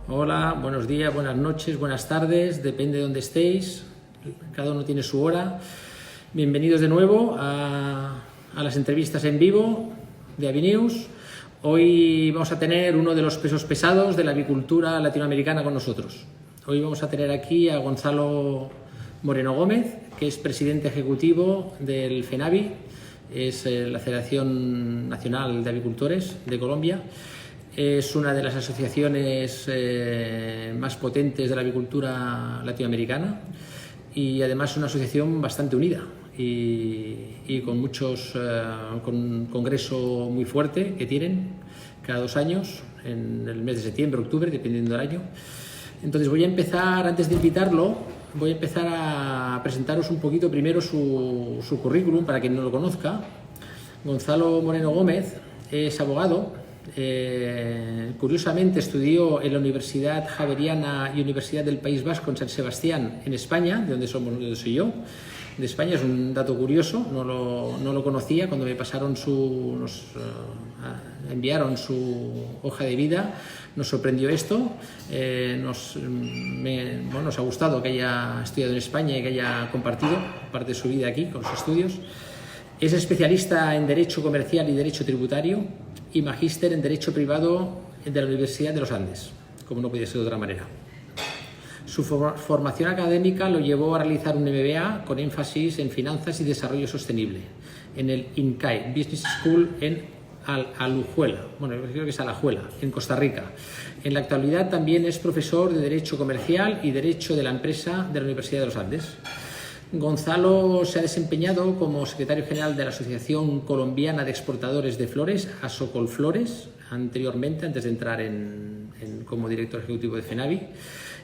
Hola, buenos días, buenas noches, buenas tardes, depende de dónde estéis, cada uno tiene su hora. Bienvenidos de nuevo a las entrevistas en vivo de Avinews. Hoy vamos a tener uno de los pesos pesados de la avicultura latinoamericana con nosotros. Hoy vamos a tener aquí a Gonzalo Moreno Gómez, que es presidente ejecutivo del FENAVI, es la Federación Nacional de Avicultores de Colombia. Es una de las asociaciones más potentes de la avicultura latinoamericana y además es una asociación bastante unida y con con un congreso muy fuerte que tienen cada 2 años, en el mes de septiembre, octubre, dependiendo del año. Entonces voy a empezar, antes de invitarlo, voy a empezar a presentaros un poquito primero su currículum para quien no lo conozca. Gonzalo Moreno Gómez es abogado. Curiosamente estudió en la Universidad Javeriana y Universidad del País Vasco en San Sebastián, en España, de donde soy yo, de España. Es un dato curioso, no lo conocía. Cuando me pasaron enviaron su hoja de vida, nos sorprendió esto. Nos ha gustado que haya estudiado en España y que haya compartido parte de su vida aquí con sus estudios. Es especialista en Derecho Comercial y Derecho Tributario y magíster en Derecho Privado de la Universidad de los Andes, como no podía ser de otra manera. Su formación académica lo llevó a realizar un MBA con énfasis en Finanzas y Desarrollo Sostenible en el INCAE Business School en Alajuela, creo que es Alajuela, en Costa Rica. En la actualidad también es profesor de Derecho Comercial y Derecho de la Empresa de la Universidad de los Andes. Gonzalo se ha desempeñado como secretario general de la Asociación Colombiana de Exportadores de Flores, Asocolflores, anteriormente, antes de entrar como director ejecutivo de FENAVI.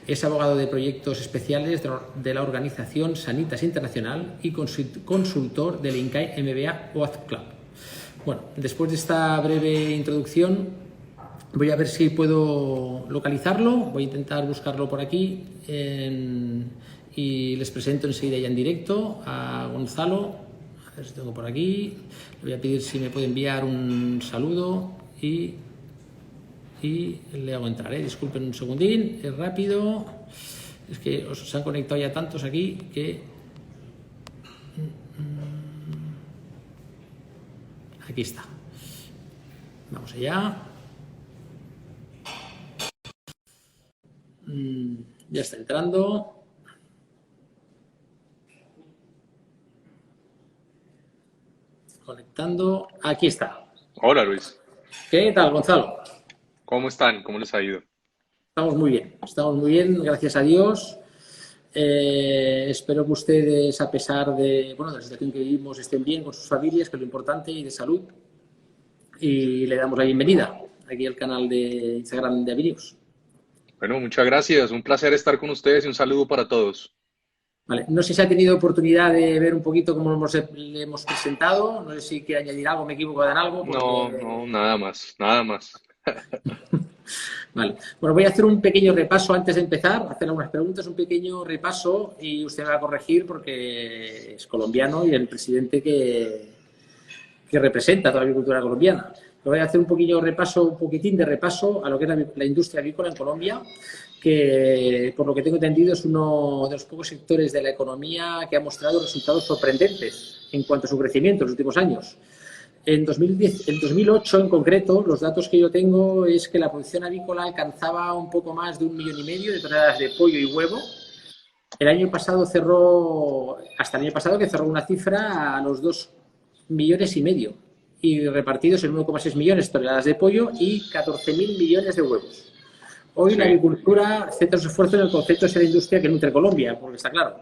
Es abogado de proyectos especiales de la organización Sanitas Internacional y consultor del INCAE MBA OAZ Club. Bueno, después de esta breve introducción, voy a ver si puedo localizarlo. Voy a intentar buscarlo por aquí y les presento enseguida ya en directo a Gonzalo. A ver si tengo por aquí. Le voy a pedir si me puede enviar un saludo y le hago entrar. Disculpen un segundín, es rápido. Es que se han conectado ya tantos aquí que... Aquí está. Vamos allá. Ya está entrando. Conectando. Aquí está. Hola Luis, ¿Qué tal, Gonzalo? ¿cómo están? ¿Cómo les ha ido? Estamos muy bien, gracias a Dios. Espero que ustedes, a pesar de la situación que vivimos, estén bien con sus familias, que es lo importante, y de salud. Y le damos la bienvenida aquí al canal de Instagram de Avinews. Bueno, muchas gracias, un placer estar con ustedes y un saludo para todos. Vale. No sé si ha tenido oportunidad de ver un poquito cómo le hemos presentado. No sé si quiere añadir algo, me equivoco en algo, No, porque... no, nada más, nada más. Vale. Bueno, voy a hacer un pequeño repaso antes de empezar, hacer algunas preguntas, un pequeño repaso y usted me va a corregir porque es colombiano y el presidente que representa a toda la agricultura colombiana. Pero voy a hacer un poquitín de repaso a lo que es la industria avícola en Colombia, que por lo que tengo entendido es uno de los pocos sectores de la economía que ha mostrado resultados sorprendentes en cuanto a su crecimiento en los últimos años. En 2008, en concreto, los datos que yo tengo es que la producción avícola alcanzaba un poco más de 1,5 millones de toneladas de pollo y huevo. El año pasado hasta el año pasado que cerró una cifra a los 2,5 millones y repartidos en 1,6 millones de toneladas de pollo y 14.000 millones de huevos. Hoy la Sí, agricultura centra su esfuerzo en el concepto de ser la industria que nutre Colombia, porque está claro.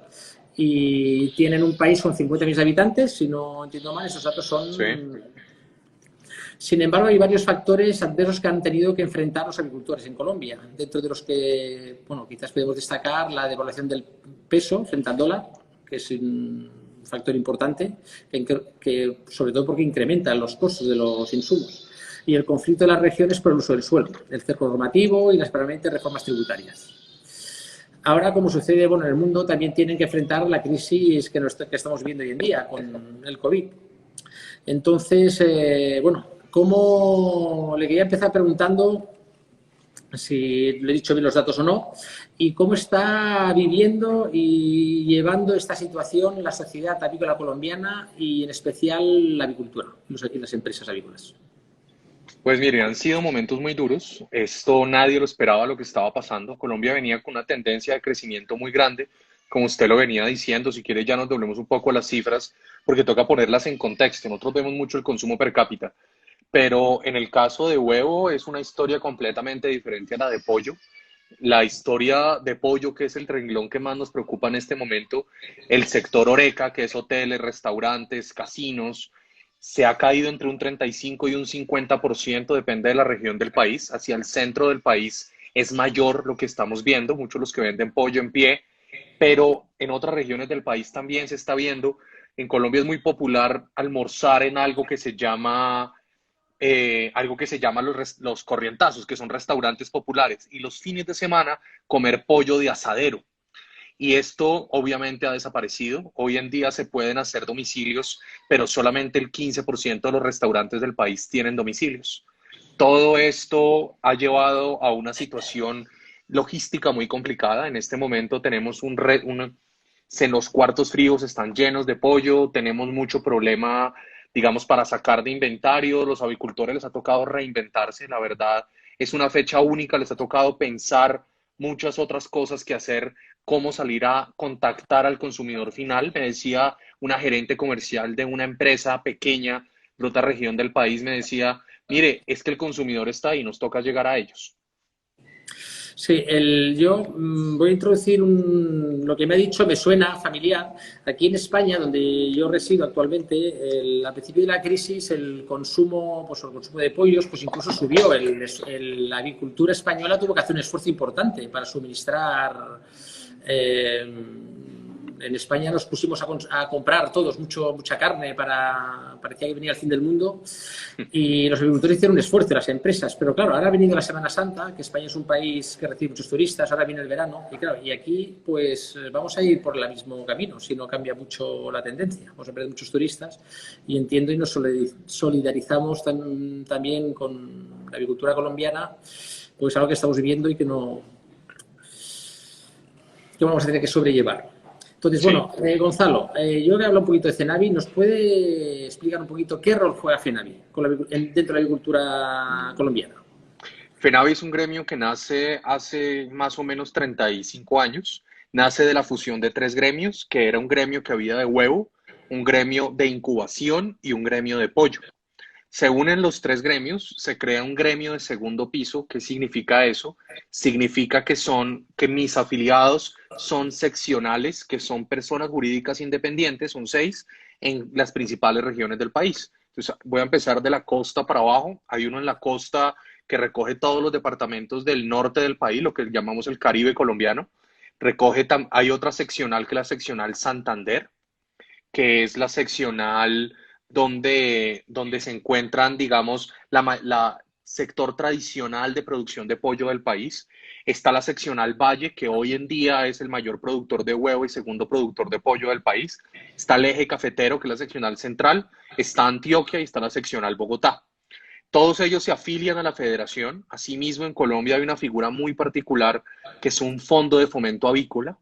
Y tienen un país con 50 millones de habitantes, si no entiendo mal, esos datos sí, son... Sin embargo, hay varios factores adversos que han tenido que enfrentar los agricultores en Colombia, dentro de los que, quizás podemos destacar la devaluación del peso frente al dólar, que es un factor importante, que sobre todo porque incrementa los costos de los insumos, y el conflicto de las regiones por el uso del suelo, el cerco normativo y las permanentes reformas tributarias. Ahora, como sucede en el mundo, también tienen que enfrentar la crisis que estamos viviendo hoy en día con el COVID. Entonces, le quería empezar preguntando si le he dicho bien los datos o no, y cómo está viviendo y llevando esta situación la sociedad avícola colombiana y en especial la avicultura, las empresas avícolas. Pues miren, han sido momentos muy duros. Esto nadie lo esperaba lo que estaba pasando. Colombia venía con una tendencia de crecimiento muy grande, como usted lo venía diciendo. Si quiere ya nos doblemos un poco las cifras, porque toca ponerlas en contexto. Nosotros vemos mucho el consumo per cápita, pero en el caso de huevo es una historia completamente diferente a la de pollo. La historia de pollo, que es el renglón que más nos preocupa en este momento, el sector Horeca, que es hoteles, restaurantes, casinos, se ha caído entre un 35 y un 50%, depende de la región del país. Hacia el centro del país es mayor lo que estamos viendo, muchos los que venden pollo en pie, pero en otras regiones del país también se está viendo. En Colombia es muy popular almorzar en algo que se llama los corrientazos, que son restaurantes populares, y los fines de semana comer pollo de asadero. Y esto obviamente ha desaparecido. Hoy en día se pueden hacer domicilios, pero solamente el 15% de los restaurantes del país tienen domicilios. Todo esto ha llevado a una situación logística muy complicada. En este momento tenemos los cuartos fríos están llenos de pollo, tenemos mucho problema, digamos, para sacar de inventario. Los avicultores les ha tocado reinventarse, la verdad. Es una fecha única, les ha tocado pensar muchas otras cosas que hacer, cómo salir a contactar al consumidor final. Me decía una gerente comercial de una empresa pequeña de otra región del país, me decía, mire, es que el consumidor está ahí, nos toca llegar a ellos. Sí, yo voy a introducir lo que me ha dicho, me suena familiar. Aquí en España, donde yo resido actualmente, al principio de la crisis pues, el consumo de pollos pues incluso subió. La agricultura española tuvo que hacer un esfuerzo importante para suministrar. En España nos pusimos a comprar todos mucha carne, parecía que venía el fin del mundo, y los agricultores hicieron un esfuerzo, las empresas, pero claro, ahora ha venido la Semana Santa, que España es un país que recibe muchos turistas, ahora viene el verano, y claro, y aquí pues vamos a ir por el mismo camino, si no cambia mucho la tendencia, vamos a perder muchos turistas, y entiendo y nos solidarizamos también con la agricultura colombiana, pues algo que estamos viviendo y que vamos a tener que sobrellevar. Entonces, Sí. bueno, Gonzalo, yo voy a hablar un poquito de Cenavi. ¿Nos puede explicar un poquito qué rol juega Cenavi dentro de la agricultura colombiana? FENAVI es un gremio que nace hace más o menos 35 años. Nace de la fusión de tres gremios, que era un gremio que había de huevo, un gremio de incubación y un gremio de pollo. Se unen los tres gremios, se crea un gremio de segundo piso. ¿Qué significa eso? Significa que mis afiliados son seccionales, que son personas jurídicas independientes, son 6 en las principales regiones del país. Entonces, voy a empezar de la costa para abajo. Hay uno en la costa que recoge todos los departamentos del norte del país, lo que llamamos el Caribe colombiano. Hay otra seccional que es la seccional Santander, que es la seccional donde se encuentran, digamos, la sector tradicional de producción de pollo del país. Está la seccional Valle, que hoy en día es el mayor productor de huevo y segundo productor de pollo del país. Está el eje cafetero, que es la seccional central. Está Antioquia y está la seccional Bogotá. Todos ellos se afilian a la federación. Asimismo, en Colombia hay una figura muy particular que es un fondo de fomento avícola,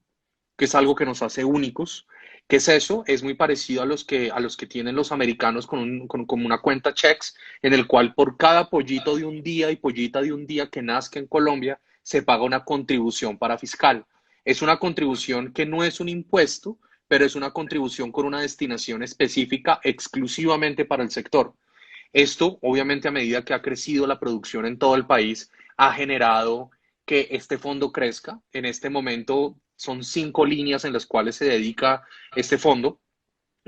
que es algo que nos hace únicos. ¿Qué es eso? Es muy parecido a los que tienen los americanos como una cuenta checks, en el cual por cada pollito de un día y pollita de un día que nazca en Colombia, se paga una contribución para fiscal. Es una contribución que no es un impuesto, pero es una contribución con una destinación específica exclusivamente para el sector. Esto, obviamente, a medida que ha crecido la producción en todo el país, ha generado que este fondo crezca. En este momento son 5 líneas en las cuales se dedica este fondo.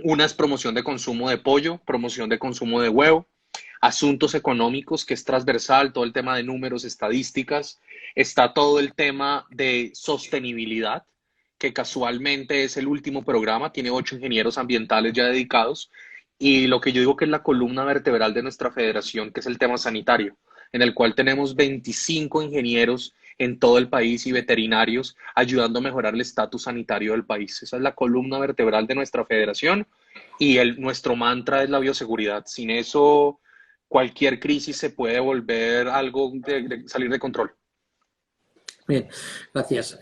Una es promoción de consumo de pollo, promoción de consumo de huevo, asuntos económicos, que es transversal, todo el tema de números, estadísticas. Está todo el tema de sostenibilidad, que casualmente es el último programa, tiene 8 ingenieros ambientales ya dedicados, y lo que yo digo que es la columna vertebral de nuestra federación, que es el tema sanitario, en el cual tenemos 25 ingenieros en todo el país y veterinarios ayudando a mejorar el estatus sanitario del país. Esa es la columna vertebral de nuestra federación, y nuestro mantra es la bioseguridad. Sin eso, cualquier crisis se puede volver algo de salir de control. Bien, gracias.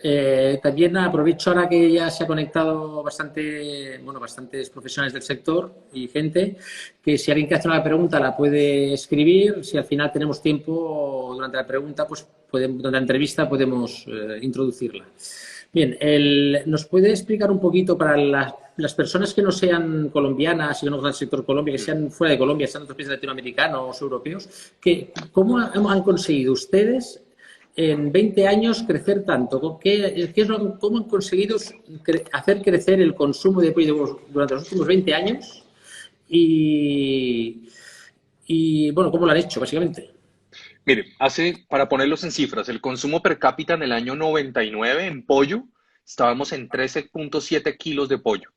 También aprovecho ahora que ya se ha conectado bastantes profesionales del sector y gente, que si alguien quiere hacer una pregunta la puede escribir. Si al final tenemos tiempo durante la pregunta, pues durante la entrevista podemos introducirla. Bien, ¿nos puede explicar un poquito para las personas que no sean colombianas y que no conozcan el sector Colombia, que sean fuera de Colombia, sean de otros países latinoamericanos o europeos, cómo han conseguido ustedes en 20 años crecer tanto? ¿Cómo han conseguido hacer crecer el consumo de pollo de huevos durante los últimos 20 años? Bueno, ¿cómo lo han hecho, básicamente? Mire, para ponerlos en cifras, el consumo per cápita en el año 99 en pollo, estábamos en 13.7 kilos de pollo.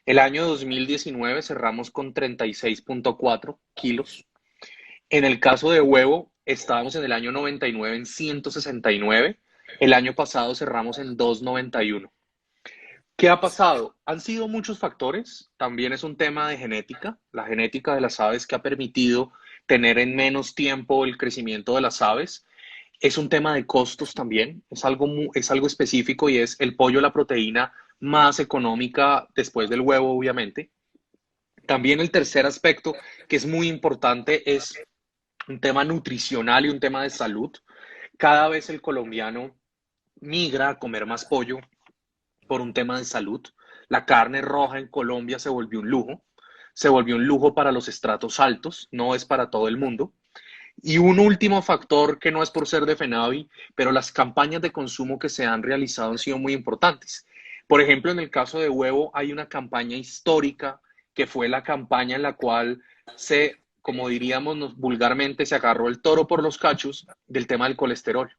El año 2019 cerramos con 36.4 kilos. En el caso de huevo, estábamos en el año 99 en 169. El año pasado cerramos en 291. ¿Qué ha pasado? Han sido muchos factores. También es un tema de genética, la genética de las aves que ha permitido tener en menos tiempo el crecimiento de las aves. Es un tema de costos también, es algo específico y es el pollo, la proteína más económica después del huevo, obviamente. También el tercer aspecto, que es muy importante, es un tema nutricional y un tema de salud. Cada vez el colombiano migra a comer más pollo por un tema de salud. La carne roja en Colombia se volvió un lujo para los estratos altos, no es para todo el mundo. Y un último factor que no es por ser de FENAVI, pero las campañas de consumo que se han realizado han sido muy importantes. Por ejemplo, en el caso de huevo hay una campaña histórica que fue la campaña en la cual como diríamos vulgarmente, se agarró el toro por los cachos del tema del colesterol.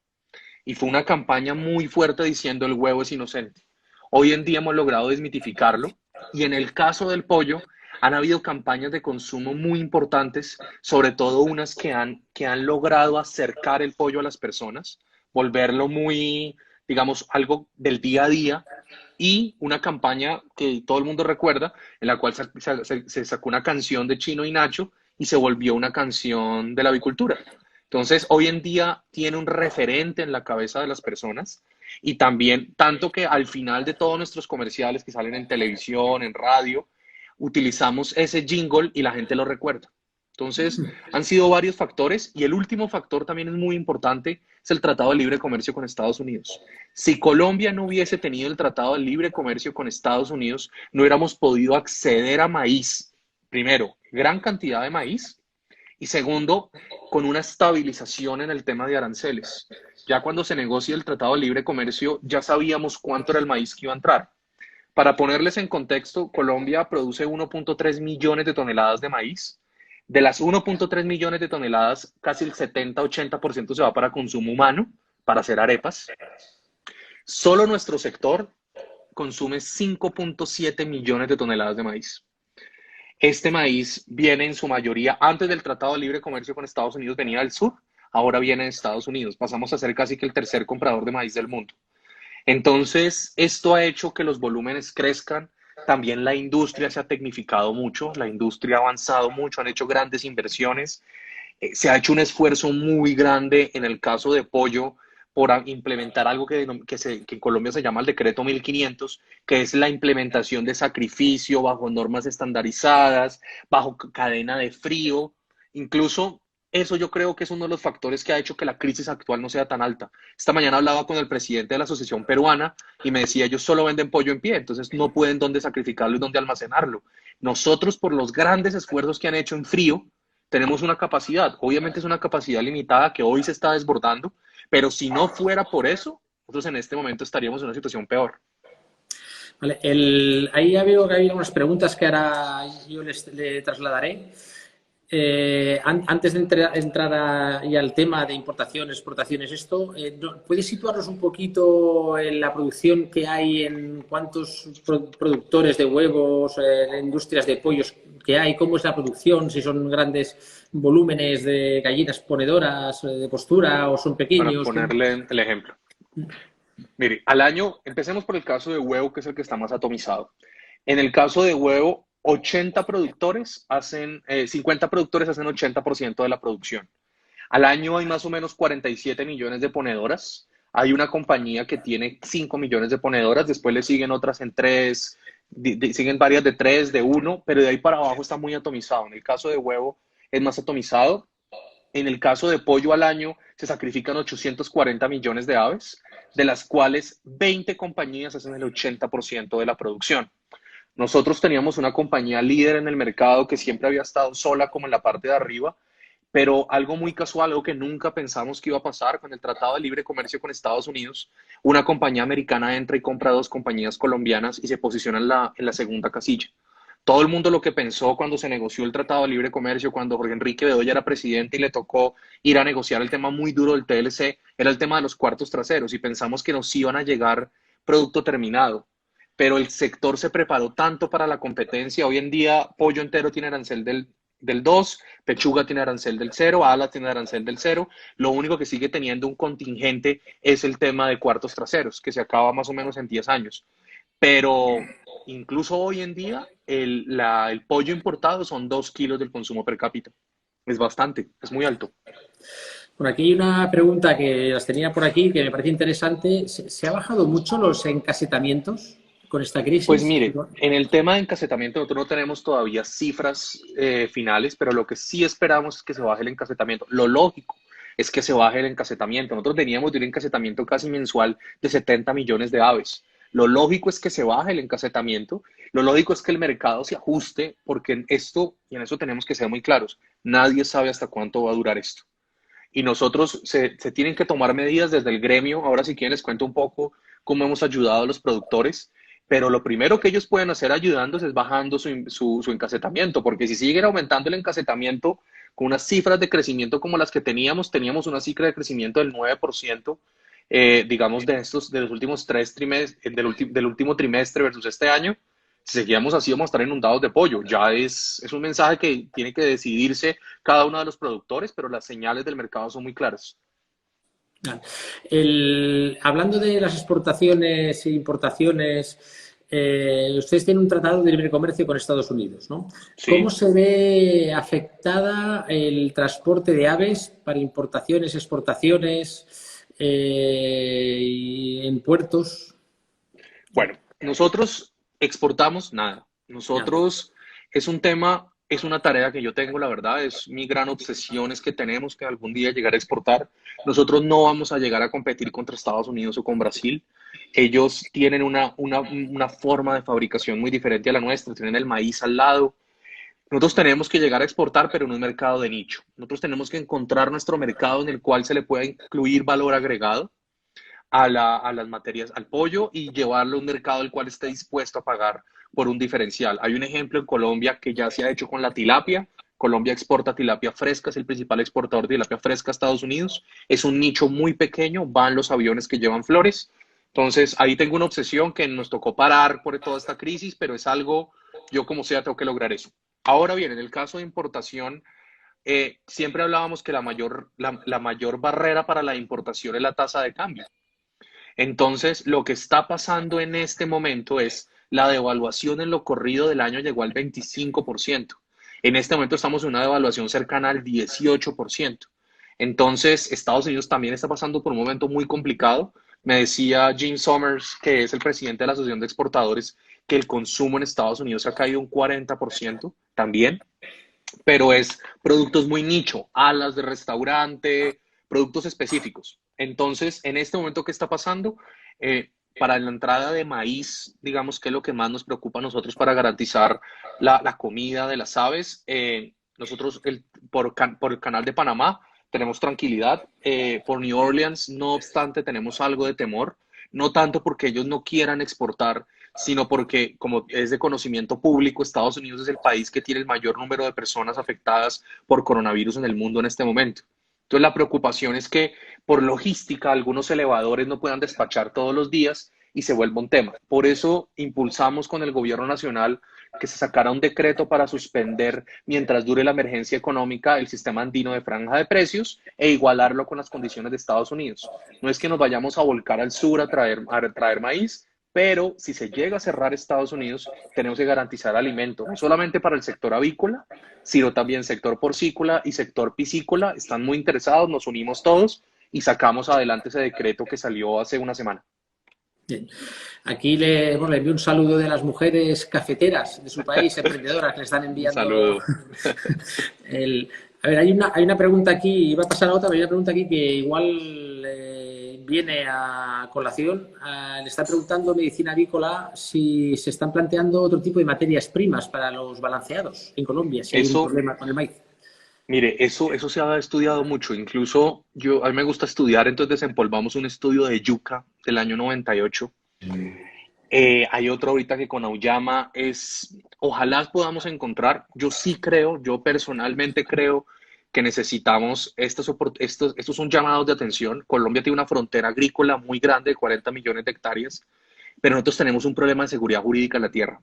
Y fue una campaña muy fuerte diciendo el huevo es inocente. Hoy en día hemos logrado desmitificarlo y en el caso del pollo han habido campañas de consumo muy importantes, sobre todo unas que han logrado acercar el pollo a las personas, volverlo muy, digamos, algo del día a día, y una campaña que todo el mundo recuerda, en la cual se sacó una canción de Chino y Nacho y se volvió una canción de la avicultura. Entonces, hoy en día tiene un referente en la cabeza de las personas y también, tanto que al final de todos nuestros comerciales que salen en televisión, en radio, utilizamos ese jingle y la gente lo recuerda. Entonces, han sido varios factores y el último factor también es muy importante, es el Tratado de Libre Comercio con Estados Unidos. Si Colombia no hubiese tenido el Tratado de Libre Comercio con Estados Unidos, no hubiéramos podido acceder a maíz. Primero, gran cantidad de maíz y segundo, con una estabilización en el tema de aranceles. Ya cuando se negocia el Tratado de Libre Comercio, ya sabíamos cuánto era el maíz que iba a entrar. Para ponerles en contexto, Colombia produce 1.3 millones de toneladas de maíz. De las 1.3 millones de toneladas, casi el 70-80% se va para consumo humano, para hacer arepas. Solo nuestro sector consume 5.7 millones de toneladas de maíz. Este maíz viene en su mayoría, antes del Tratado de Libre Comercio con Estados Unidos, venía del sur, ahora viene de Estados Unidos. Pasamos a ser casi que el tercer comprador de maíz del mundo. Entonces, esto ha hecho que los volúmenes crezcan. También la industria se ha tecnificado mucho, la industria ha avanzado mucho, han hecho grandes inversiones. Se ha hecho un esfuerzo muy grande en el caso de pollo por implementar algo que en Colombia se llama el decreto 1500, que es la implementación de sacrificio bajo normas estandarizadas, bajo cadena de frío. Incluso eso yo creo que es uno de los factores que ha hecho que la crisis actual no sea tan alta. Esta mañana hablaba con el presidente de la Asociación Peruana y me decía, ellos solo venden pollo en pie, entonces no pueden dónde sacrificarlo y dónde almacenarlo. Nosotros, por los grandes esfuerzos que han hecho en frío, tenemos una capacidad. Obviamente es una capacidad limitada que hoy se está desbordando, pero si no fuera por eso, nosotros en este momento estaríamos en una situación peor. Vale, ahí ya veo que hay unas preguntas que ahora yo le trasladaré. Antes de entrar ya al tema de importaciones, exportaciones, ¿puedes situarnos un poquito en la producción que hay, en cuántos productores de huevos, industrias de pollos que hay, cómo es la producción, si son grandes volúmenes de gallinas ponedoras de postura o son pequeños? Para ponerle el ejemplo. Mire, al año, empecemos por el caso de huevo, que es el que está más atomizado. En el caso de huevo, 50 productores hacen 80% de la producción. Al año hay más o menos 47 millones de ponedoras. Hay una compañía que tiene 5 millones de ponedoras, después le siguen otras en 3, siguen varias de 3, de uno, pero de ahí para abajo está muy atomizado. En el caso de huevo es más atomizado. En el caso de pollo al año se sacrifican 840 millones de aves, de las cuales 20 compañías hacen el 80% de la producción. Nosotros teníamos una compañía líder en el mercado que siempre había estado sola como en la parte de arriba, pero algo muy casual, algo que nunca pensamos que iba a pasar con el Tratado de Libre Comercio con Estados Unidos, una compañía americana entra y compra dos compañías colombianas y se posiciona en la segunda casilla. Todo el mundo lo que pensó cuando se negoció el Tratado de Libre Comercio, cuando Jorge Enrique Bedoya era presidente y le tocó ir a negociar el tema muy duro del TLC, era el tema de los cuartos traseros y pensamos que nos iban a llegar producto terminado. Pero el sector se preparó tanto para la competencia. Hoy en día, pollo entero tiene arancel del 2, pechuga tiene arancel del 0, ala tiene arancel del 0. Lo único que sigue teniendo un contingente es el tema de cuartos traseros, que se acaba más o menos en 10 años. Pero incluso hoy en día, el pollo importado son 2 kilos del consumo per cápita. Es bastante, es muy alto. Bueno, aquí hay una pregunta que las tenía por aquí que me parece interesante. ¿Se ha bajado mucho los encasetamientos con esta Pues crisis? mire, en el tema de encasetamiento nosotros no tenemos todavía cifras finales, pero lo que sí esperamos es que se baje el encasetamiento. Lo lógico es que se baje el encasetamiento. Nosotros veníamos de un encasetamiento casi mensual de 70 millones de aves. Lo lógico es que se baje el encasetamiento. Lo lógico es que el mercado se ajuste, porque en esto, y en eso tenemos que ser muy claros, nadie sabe hasta cuánto va a durar esto. Y nosotros se tienen que tomar medidas desde el gremio. Ahora, si quieren, les cuento un poco cómo hemos ayudado a los productores. Pero lo primero que ellos pueden hacer ayudándonos es bajando su encasetamiento, porque si siguen aumentando el encasetamiento con unas cifras de crecimiento como las que teníamos una cifra de crecimiento del 9%, digamos, de los últimos 3 trimestres, del último trimestre versus este año, si seguíamos así vamos a estar inundados de pollo. Ya es un mensaje que tiene que decidirse cada uno de los productores, pero las señales del mercado son muy claras. Hablando de las exportaciones e importaciones, ustedes tienen un tratado de libre comercio con Estados Unidos, ¿no? ¿Cómo Sí. se ve afectada el transporte de aves para importaciones, exportaciones en puertos? Bueno, nosotros exportamos nada. Ya. Nosotros es un tema, es una tarea que yo tengo, la verdad, es mi gran obsesión, es que tenemos que algún día llegar a exportar. Nosotros no vamos a llegar a competir contra Estados Unidos o con Brasil. Ellos tienen una forma de fabricación muy diferente a la nuestra, tienen el maíz al lado. Nosotros tenemos que llegar a exportar, pero en un mercado de nicho. Nosotros tenemos que encontrar nuestro mercado en el cual se le pueda incluir valor agregado a las materias, al pollo y llevarlo a un mercado el cual esté dispuesto a pagar por un diferencial. Hay un ejemplo en Colombia que ya se ha hecho con la tilapia. Colombia exporta tilapia fresca, es el principal exportador de tilapia fresca a Estados Unidos. Es un nicho muy pequeño, van los aviones que llevan flores. Entonces, ahí tengo una obsesión que nos tocó parar por toda esta crisis, pero es algo, yo como sea, tengo que lograr eso. Ahora bien, en el caso de importación, siempre hablábamos que la mayor barrera para la importación es la tasa de cambio. Entonces, lo que está pasando en este momento es la devaluación en lo corrido del año llegó al 25%. En este momento estamos en una devaluación cercana al 18%. Entonces, Estados Unidos también está pasando por un momento muy complicado. Me decía Jim Summers, que es el presidente de la Asociación de Exportadores, que el consumo en Estados Unidos ha caído un 40% también, pero es productos muy nicho, alas de restaurante, productos específicos. Entonces, en este momento, ¿qué está pasando? Para la entrada de maíz, digamos que es lo que más nos preocupa a nosotros para garantizar la comida de las aves. Nosotros, por el canal de Panamá, tenemos tranquilidad. Por New Orleans, no obstante, tenemos algo de temor, no tanto porque ellos no quieran exportar, sino porque, como es de conocimiento público, Estados Unidos es el país que tiene el mayor número de personas afectadas por coronavirus en el mundo en este momento. Entonces, la preocupación es que por logística algunos elevadores no puedan despachar todos los días y se vuelva un tema. Por eso impulsamos con el gobierno nacional que se sacara un decreto para suspender, mientras dure la emergencia económica, el sistema andino de franja de precios e igualarlo con las condiciones de Estados Unidos. No es que nos vayamos a volcar al sur a traer maíz, pero si se llega a cerrar Estados Unidos, tenemos que garantizar alimento, no solamente para el sector avícola, sino también sector porcícola y sector piscícola. Están muy interesados, nos unimos todos y sacamos adelante ese decreto que salió hace una semana. Bien. Aquí bueno, le envío un saludo de las mujeres cafeteras de su país, emprendedoras, que le están Un enviando saludo. A ver, hay una pregunta aquí, iba a pasar a otra, pero hay una pregunta aquí que igual viene a colación. Le está preguntando Medicina Avícola si se están planteando otro tipo de materias primas para los balanceados en Colombia, si hay un Eso, problema con el maíz. mire, eso se ha estudiado mucho. Incluso a mí me gusta estudiar, entonces desempolvamos un estudio de yuca del año 98. Hay otro ahorita que con Auyama ojalá podamos encontrar, yo sí creo, yo personalmente creo que necesitamos estos son llamados de atención. Colombia tiene una frontera agrícola muy grande de 40 millones de hectáreas, pero nosotros tenemos un problema de seguridad jurídica en la tierra.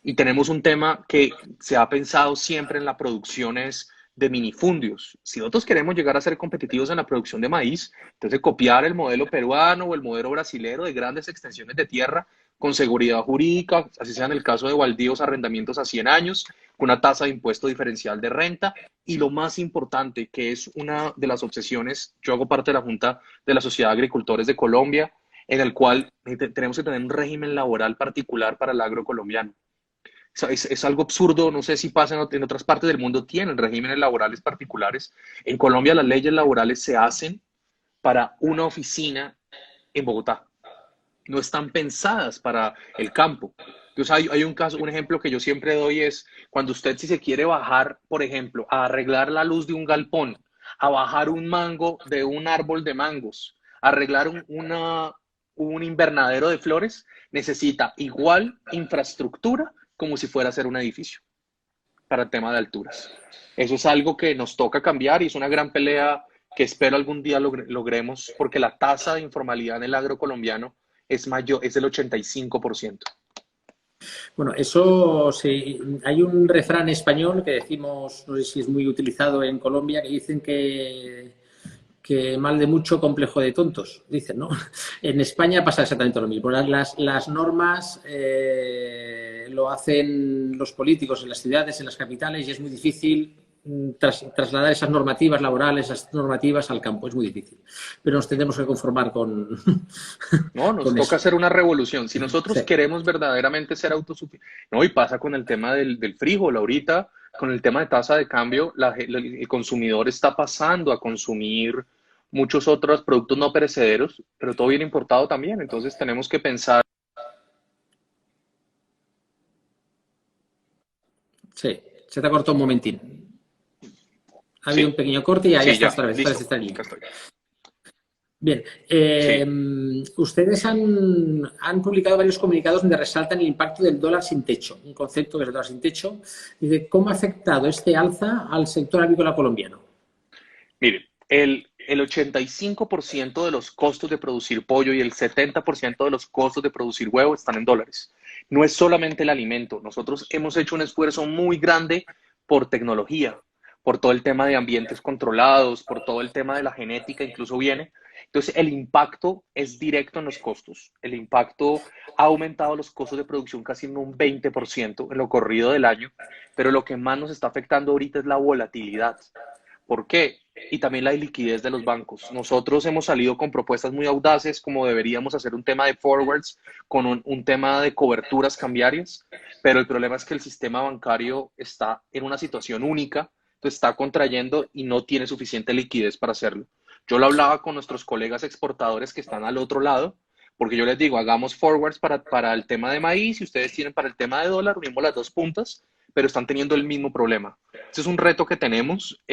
Y tenemos un tema que se ha pensado siempre en las producciones de minifundios. Si nosotros queremos llegar a ser competitivos en la producción de maíz, entonces copiar el modelo peruano o el modelo brasilero de grandes extensiones de tierra con seguridad jurídica, así sea en el caso de baldíos, arrendamientos a 100 años, con una tasa de impuesto diferencial de renta. Y lo más importante, que es una de las obsesiones, yo hago parte de la Junta de la Sociedad de Agricultores de Colombia, en el cual tenemos que tener un régimen laboral particular para el agro colombiano. Es algo absurdo, no sé si pasa en otras partes del mundo, tienen regímenes laborales particulares. En Colombia las leyes laborales se hacen para una oficina en Bogotá, no están pensadas para el campo. Entonces hay un ejemplo que yo siempre doy es cuando usted si se quiere bajar, por ejemplo, a arreglar la luz de un galpón, a bajar un mango de un árbol de mangos, a arreglar un invernadero de flores, necesita igual infraestructura como si fuera a ser un edificio para el tema de alturas. Eso es algo que nos toca cambiar y es una gran pelea que espero algún día logremos porque la tasa de informalidad en el agro colombiano es mayor, es del 85%. Bueno, eso sí, hay un refrán español que decimos, no sé si es muy utilizado en Colombia, que dicen que mal de mucho, complejo de tontos, dicen, ¿no? En España pasa exactamente lo mismo. Las normas lo hacen los políticos en las ciudades, en las capitales, y es muy difícil trasladar esas normativas laborales, esas normativas al campo. Es muy difícil. Pero nos tendremos que conformar con, No, nos con toca eso. hacer una revolución. Si nosotros Sí. queremos verdaderamente ser autosuficientes, no, y pasa con el tema del frijol ahorita, con el tema de tasa de cambio, el consumidor está pasando a consumir muchos otros productos no perecederos, pero todo viene importado también. Entonces tenemos que pensar. Sí, se te ha cortado un momentín. Ha habido Sí, un pequeño corte y ya sí, estás ya, otra vez, listo, está en acá línea. estoy. Bien, Sí, ustedes han publicado varios comunicados donde resaltan el impacto del dólar sin techo, un concepto que es el dólar sin techo. Dice, ¿cómo ha afectado este alza al sector agrícola colombiano? mire, el 85% de los costos de producir pollo y el 70% de los costos de producir huevo están en dólares. No es solamente el alimento. Nosotros hemos hecho un esfuerzo muy grande por tecnología, por todo el tema de ambientes controlados, por todo el tema de la genética, incluso viene. Entonces, el impacto es directo en los costos. El impacto ha aumentado los costos de producción casi en un 20% en lo corrido del año, pero lo que más nos está afectando ahorita es la volatilidad. ¿Por qué? Y también la liquidez de los bancos. Nosotros hemos salido con propuestas muy audaces, como deberíamos hacer un tema de forwards con un tema de coberturas cambiarias, pero el problema es que el sistema bancario está en una situación única, entonces está contrayendo y no tiene suficiente liquidez para hacerlo. Yo lo hablaba con nuestros colegas exportadores que están al otro lado, porque yo les digo, hagamos forwards para el tema de maíz y ustedes tienen para el tema de dólar, unimos las dos puntas, pero están teniendo el mismo problema. Este es un reto que tenemos,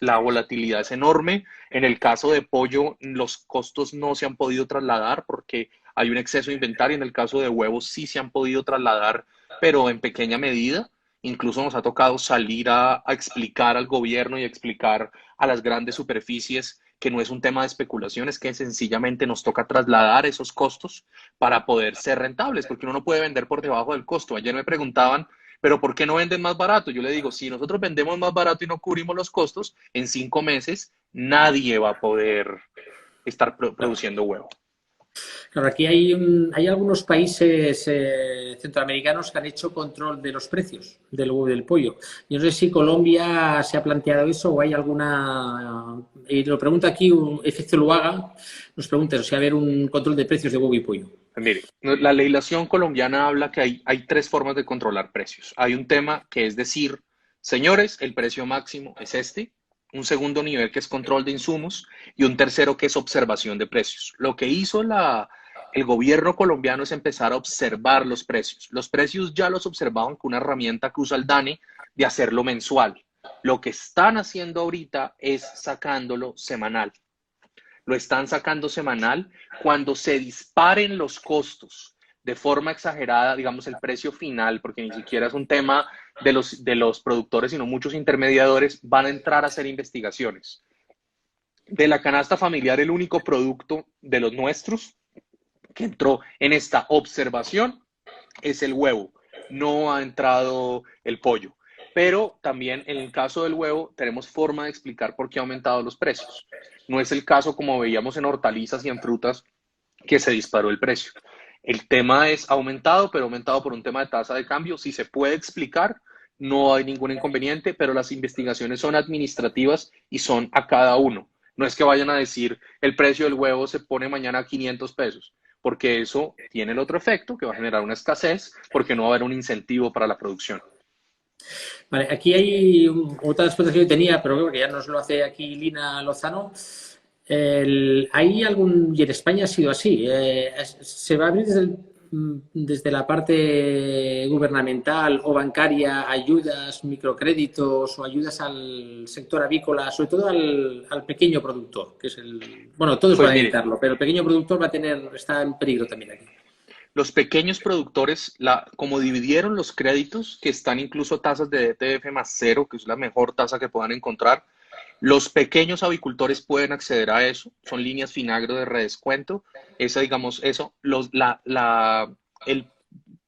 la volatilidad es enorme. En el caso de pollo, los costos no se han podido trasladar porque hay un exceso de inventario. En el caso de huevos sí se han podido trasladar, pero en pequeña medida. Incluso nos ha tocado salir a explicar al gobierno y explicar a las grandes superficies que no es un tema de especulación, es que sencillamente nos toca trasladar esos costos para poder ser rentables, porque uno no puede vender por debajo del costo. Ayer me preguntaban, pero ¿por qué no venden más barato? Yo le digo, si nosotros vendemos más barato y no cubrimos los costos, en 5 meses nadie va a poder estar produciendo huevo. Claro, aquí hay algunos países centroamericanos que han hecho control de los precios del huevo y del pollo. Yo no sé si Colombia se ha planteado eso o hay alguna. Y lo pregunta aquí un Efecto Luaga, nos pregunta si va a haber un control de precios de huevo y pollo. Mire, la legislación colombiana habla que hay tres formas de controlar precios. Hay un tema que es decir, señores, el precio máximo es este, un segundo nivel que es control de insumos y un tercero que es observación de precios. Lo que hizo el gobierno colombiano es empezar a observar los precios. Los precios ya los observaban con una herramienta que usa el DANE de hacerlo mensual. Lo que están haciendo ahorita es sacándolo semanal. Lo están sacando semanal cuando se disparen los costos de forma exagerada, digamos, el precio final, porque ni siquiera es un tema de los productores, sino muchos intermediadores van a entrar a hacer investigaciones. De la canasta familiar, el único producto de los nuestros que entró en esta observación es el huevo. No ha entrado el pollo. Pero también en el caso del huevo tenemos forma de explicar por qué ha aumentado los precios. No es el caso como veíamos en hortalizas y en frutas que se disparó el precio. El tema es aumentado, pero aumentado por un tema de tasa de cambio. Si se puede explicar, no hay ningún inconveniente, pero las investigaciones son administrativas y son a cada uno. No es que vayan a decir el precio del huevo se pone mañana a 500 pesos, porque eso tiene el otro efecto, que va a generar una escasez, porque no va a haber un incentivo para la producción. Vale, aquí hay otra explicación que tenía, pero creo que ya nos lo hace aquí Lina Lozano. Hay algún, y en España ha sido así, se va a abrir desde la parte gubernamental o bancaria ayudas, microcréditos o ayudas al sector avícola, sobre todo al pequeño productor, que es bueno, todos Pues van a mire, necesitarlo, pero el pequeño productor está en peligro también aquí. los pequeños productores, como dividieron los créditos, que están incluso tasas de DTF más cero, que es la mejor tasa que puedan encontrar, los pequeños avicultores pueden acceder a eso, son líneas Finagro de redescuento. Esa, digamos, eso, el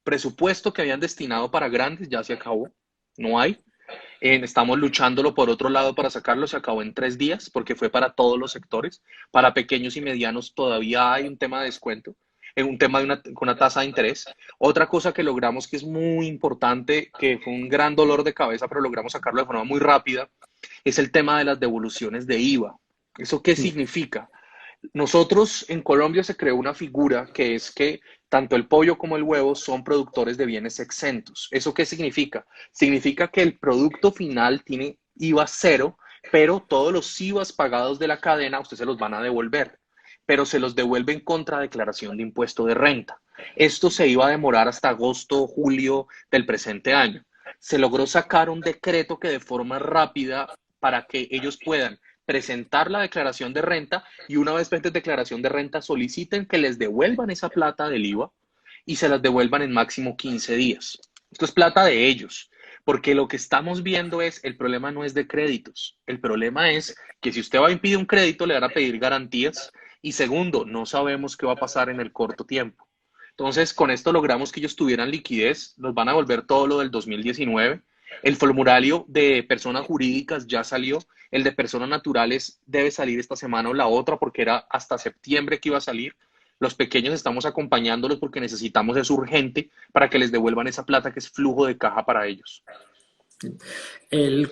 presupuesto que habían destinado para grandes ya se acabó, no hay. Estamos luchándolo por otro lado para sacarlo, se acabó en 3 días porque fue para todos los sectores. Para pequeños y medianos todavía hay un tema de descuento, un tema con una tasa de interés. Otra cosa que logramos que es muy importante, que fue un gran dolor de cabeza, pero logramos sacarlo de forma muy rápida, es el tema de las devoluciones de IVA. ¿Eso qué significa? Nosotros en Colombia se creó una figura que es que tanto el pollo como el huevo son productores de bienes exentos. ¿Eso qué significa? Significa que el producto final tiene IVA cero, pero todos los IVAs pagados de la cadena usted se los van a devolver, pero se los devuelven contra declaración de impuesto de renta. Esto se iba a demorar hasta agosto o julio del presente año. Se logró sacar un decreto que de forma rápida para que ellos puedan presentar la declaración de renta y una vez presenten declaración de renta soliciten que les devuelvan esa plata del IVA y se las devuelvan en máximo 15 días. Esto es plata de ellos, porque lo que estamos viendo es, el problema no es de créditos, el problema es que si usted va a impedir un crédito le van a pedir garantías y segundo, no sabemos qué va a pasar en el corto tiempo. Entonces, con esto logramos que ellos tuvieran liquidez, nos van a volver todo lo del 2019. El formulario de personas jurídicas ya salió, el de personas naturales debe salir esta semana o la otra porque era hasta septiembre que iba a salir. Los pequeños estamos acompañándolos porque necesitamos eso urgente para que les devuelvan esa plata que es flujo de caja para ellos.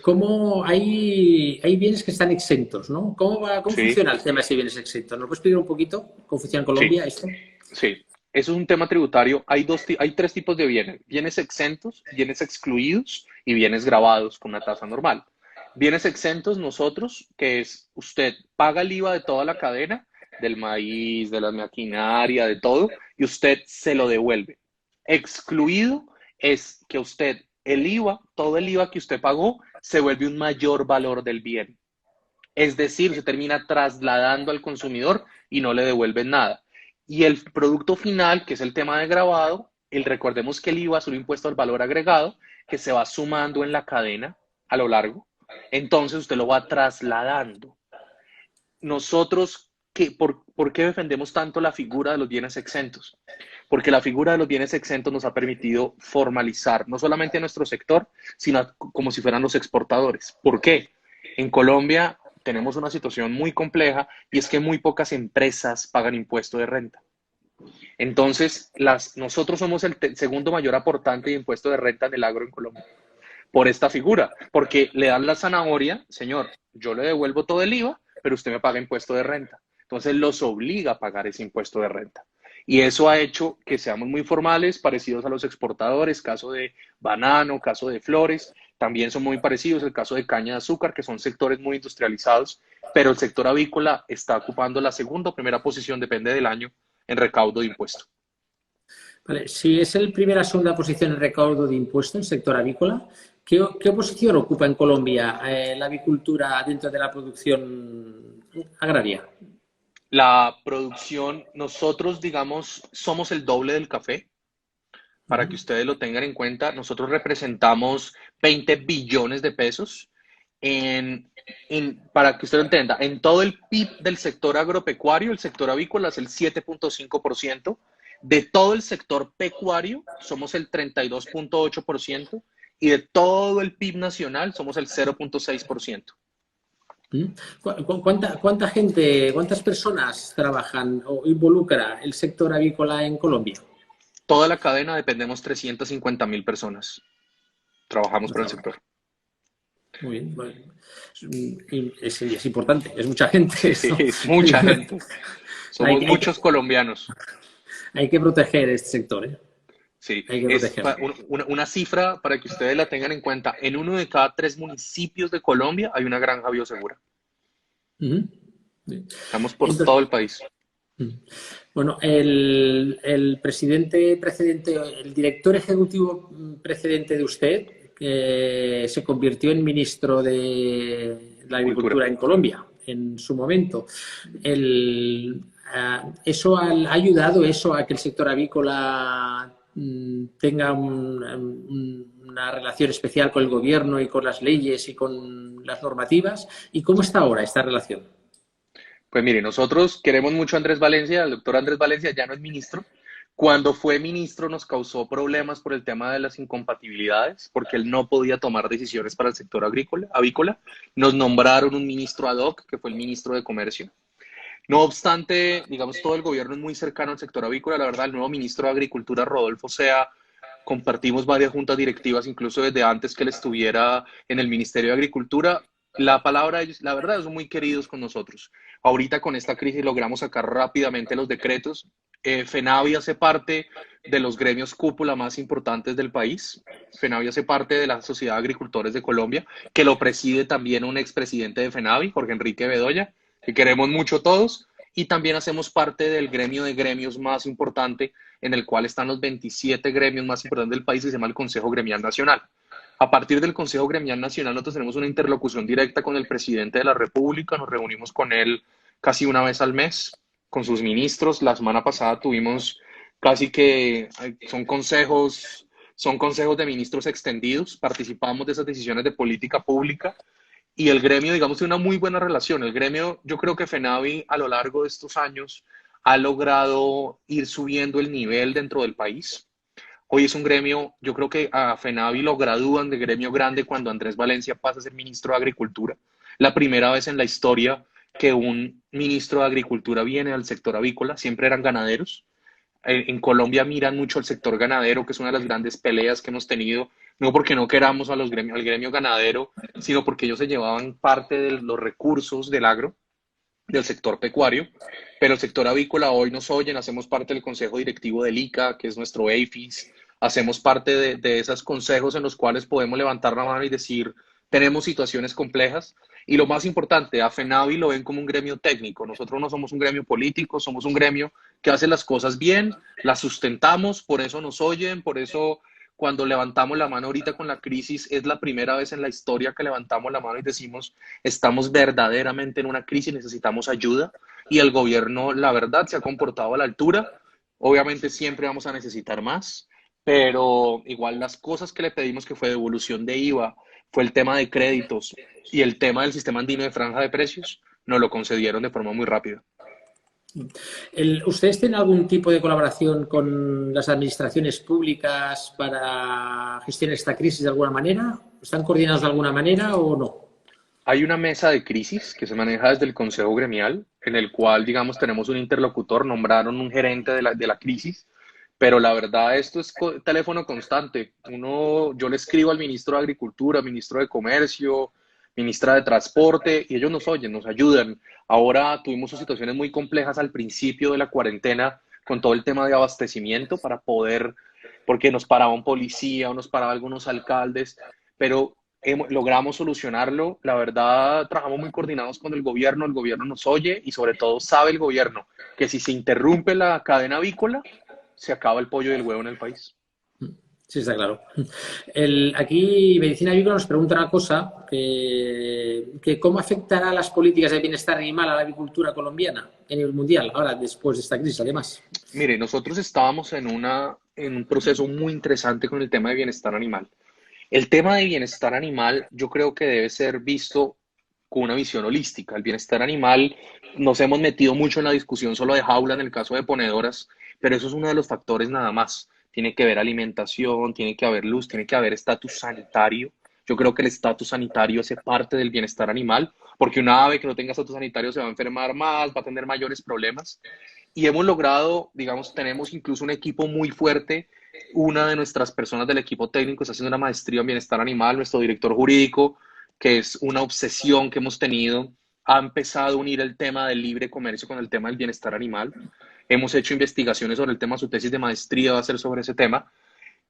Cómo hay bienes que están exentos, ¿no? ¿Cómo Sí, funciona el tema de ese bienes exentos? ¿Nos puedes explicar un poquito cómo funciona en sí, Colombia esto? sí. Eso es un tema tributario. Hay tres tipos de bienes. Bienes exentos, bienes excluidos y bienes gravados con una tasa normal. Bienes exentos nosotros, que es usted paga el IVA de toda la cadena, del maíz, de la maquinaria, de todo, y usted se lo devuelve. Excluido es que usted, el IVA, todo el IVA que usted pagó, se vuelve un mayor valor del bien. Es decir, se termina trasladando al consumidor y no le devuelven nada. Y el producto final, que es el tema de grabado, recordemos que el IVA es un impuesto al valor agregado que se va sumando en la cadena a lo largo. Entonces usted lo va trasladando. Nosotros, ¿por qué defendemos tanto la figura de los bienes exentos? Porque la figura de los bienes exentos nos ha permitido formalizar no solamente a nuestro sector, sino como si fueran los exportadores. ¿Por qué? En Colombia tenemos una situación muy compleja y es que muy pocas empresas pagan impuesto de renta. Entonces, nosotros somos el segundo mayor aportante de impuesto de renta en el agro en Colombia, por esta figura, porque le dan la zanahoria, señor, yo le devuelvo todo el IVA, pero usted me paga impuesto de renta. Entonces los obliga a pagar ese impuesto de renta. Y eso ha hecho que seamos muy formales, parecidos a los exportadores, caso de banano, caso de flores, también son muy parecidos, el caso de caña de azúcar, que son sectores muy industrializados, pero el sector avícola está ocupando la segunda o primera posición, depende del año, en recaudo de impuesto. Vale, si es el primera o segunda posición en recaudo de impuestos, el sector avícola, ¿qué posición ocupa en Colombia la avicultura dentro de la producción agraria? La producción, nosotros, digamos, somos el doble del café. Para que ustedes lo tengan en cuenta, nosotros representamos 20 billones de pesos para que usted lo entienda, en todo el PIB del sector agropecuario, el sector avícola es el 7.5%, de todo el sector pecuario somos el 32.8% y de todo el PIB nacional somos el 0.6%. ¿Cuánta gente, cuántas personas trabajan o involucra el sector avícola en Colombia? Toda la cadena dependemos 350.000 personas. Trabajamos por el sector. Muy bien, vale. Es importante, es mucha gente. Sí, es mucha gente. Somos muchos colombianos. Hay que proteger este sector, ¿eh? Sí, Hay que es protegerlo. una cifra para que ustedes la tengan en cuenta. En 1 de cada 3 municipios de Colombia hay una granja biosegura. Estamos por Entonces, todo el país. bueno, el presidente precedente, el director ejecutivo precedente de usted, se convirtió en ministro de la Agricultura en Colombia en su momento. ¿Eso ha ayudado eso a que el sector avícola tenga una relación especial con el gobierno y con las leyes y con las normativas? ¿Y cómo está ahora esta relación? Pues mire, nosotros queremos mucho a Andrés Valencia, el doctor Andrés Valencia ya no es ministro. Cuando fue ministro nos causó problemas por el tema de las incompatibilidades, porque él no podía tomar decisiones para el sector avícola. Nos nombraron un ministro ad hoc, que fue el ministro de Comercio. No obstante, digamos, todo el gobierno es muy cercano al sector avícola. La verdad, el nuevo ministro de Agricultura, Rodolfo Sea, compartimos varias juntas directivas, incluso desde antes que él estuviera en el Ministerio de Agricultura. La palabra, la verdad, son muy queridos con nosotros. Ahorita con esta crisis logramos sacar rápidamente los decretos. FENAVI hace parte de los gremios cúpula más importantes del país. FENAVI hace parte de la Sociedad de Agricultores de Colombia, que lo preside también un expresidente de FENAVI, Jorge Enrique Bedoya, que queremos mucho todos. Y también hacemos parte del gremio de gremios más importante, en el cual están los 27 gremios más importantes del país, que se llama el Consejo Gremial Nacional. A partir del Consejo Gremial Nacional, nosotros tenemos una interlocución directa con el presidente de la República, nos reunimos con él casi una vez al mes, con sus ministros. La semana pasada tuvimos casi que, son consejos de ministros extendidos, participamos de esas decisiones de política pública y el gremio, digamos, tiene una muy buena relación. El gremio, yo creo que FENAVI a lo largo de estos años ha logrado ir subiendo el nivel dentro del país. Hoy es un gremio, yo creo que a FENAVI lo gradúan de gremio grande cuando Andrés Valencia pasa a ser ministro de Agricultura. La primera vez en la historia que un ministro de Agricultura viene al sector avícola, siempre eran ganaderos. En Colombia miran mucho al sector ganadero, que es una de las grandes peleas que hemos tenido, no porque no queramos al gremio ganadero, sino porque ellos se llevaban parte de los recursos del agro, del sector pecuario, pero el sector avícola hoy nos oyen, hacemos parte del consejo directivo del ICA, que es nuestro EIFIS, hacemos parte de esos consejos en los cuales podemos levantar la mano y decir, tenemos situaciones complejas, y lo más importante, a FENAVI lo ven como un gremio técnico, nosotros no somos un gremio político, somos un gremio que hace las cosas bien, las sustentamos, por eso nos oyen, por eso cuando levantamos la mano ahorita con la crisis, es la primera vez en la historia que levantamos la mano y decimos, estamos verdaderamente en una crisis, necesitamos ayuda, y el gobierno, la verdad, se ha comportado a la altura. Obviamente siempre vamos a necesitar más, pero igual las cosas que le pedimos, que fue devolución de IVA, fue el tema de créditos y el tema del sistema andino de franja de precios, nos lo concedieron de forma muy rápida. ¿Ustedes tienen algún tipo de colaboración con las administraciones públicas para gestionar esta crisis de alguna manera? ¿Están coordinados de alguna manera o no? Hay una mesa de crisis que se maneja desde el Consejo Gremial, en el cual, digamos, tenemos un interlocutor, nombraron un gerente de la crisis, pero la verdad esto es teléfono constante. Yo le escribo al ministro de Agricultura, ministro de Comercio, ministra de Transporte, y ellos nos oyen, nos ayudan. Ahora tuvimos situaciones muy complejas al principio de la cuarentena con todo el tema de abastecimiento para poder, porque nos paraba un policía o nos paraba algunos alcaldes, pero logramos solucionarlo. La verdad, trabajamos muy coordinados con el gobierno nos oye y sobre todo sabe el gobierno que si se interrumpe la cadena avícola, se acaba el pollo y el huevo en el país. Sí, está claro. Aquí Medicina Agrícola nos pregunta una cosa, que ¿cómo afectará las políticas de bienestar animal a la agricultura colombiana a nivel mundial, ahora después de esta crisis, además? Mire, nosotros estábamos en un proceso muy interesante con el tema de bienestar animal. El tema de bienestar animal yo creo que debe ser visto con una visión holística. El bienestar animal, nos hemos metido mucho en la discusión solo de jaula en el caso de ponedoras, pero eso es uno de los factores nada más. Tiene que haber alimentación, tiene que haber luz, tiene que haber estatus sanitario. Yo creo que el estatus sanitario hace parte del bienestar animal, porque una ave que no tenga estatus sanitario se va a enfermar más, va a tener mayores problemas. Y hemos logrado, digamos, tenemos incluso un equipo muy fuerte. Una de nuestras personas del equipo técnico está haciendo una maestría en bienestar animal, nuestro director jurídico, que es una obsesión que hemos tenido, ha empezado a unir el tema del libre comercio con el tema del bienestar animal. Hemos hecho investigaciones sobre el tema, su tesis de maestría va a ser sobre ese tema.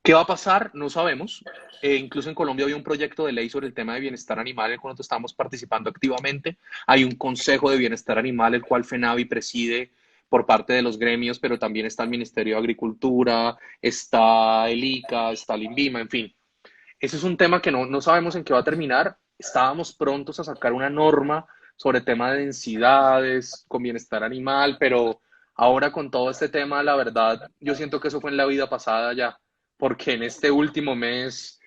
¿Qué va a pasar? No sabemos. Incluso en Colombia había un proyecto de ley sobre el tema de bienestar animal, en el cual nosotros estamos participando activamente. Hay un consejo de bienestar animal, el cual FENAVI preside por parte de los gremios, pero también está el Ministerio de Agricultura, está el ICA, está el INVIMA, en fin. Ese es un tema que no sabemos en qué va a terminar. Estábamos prontos a sacar una norma sobre tema de densidades con bienestar animal, pero ahora con todo este tema, la verdad, yo siento que eso fue en la vida pasada ya, porque en este último mes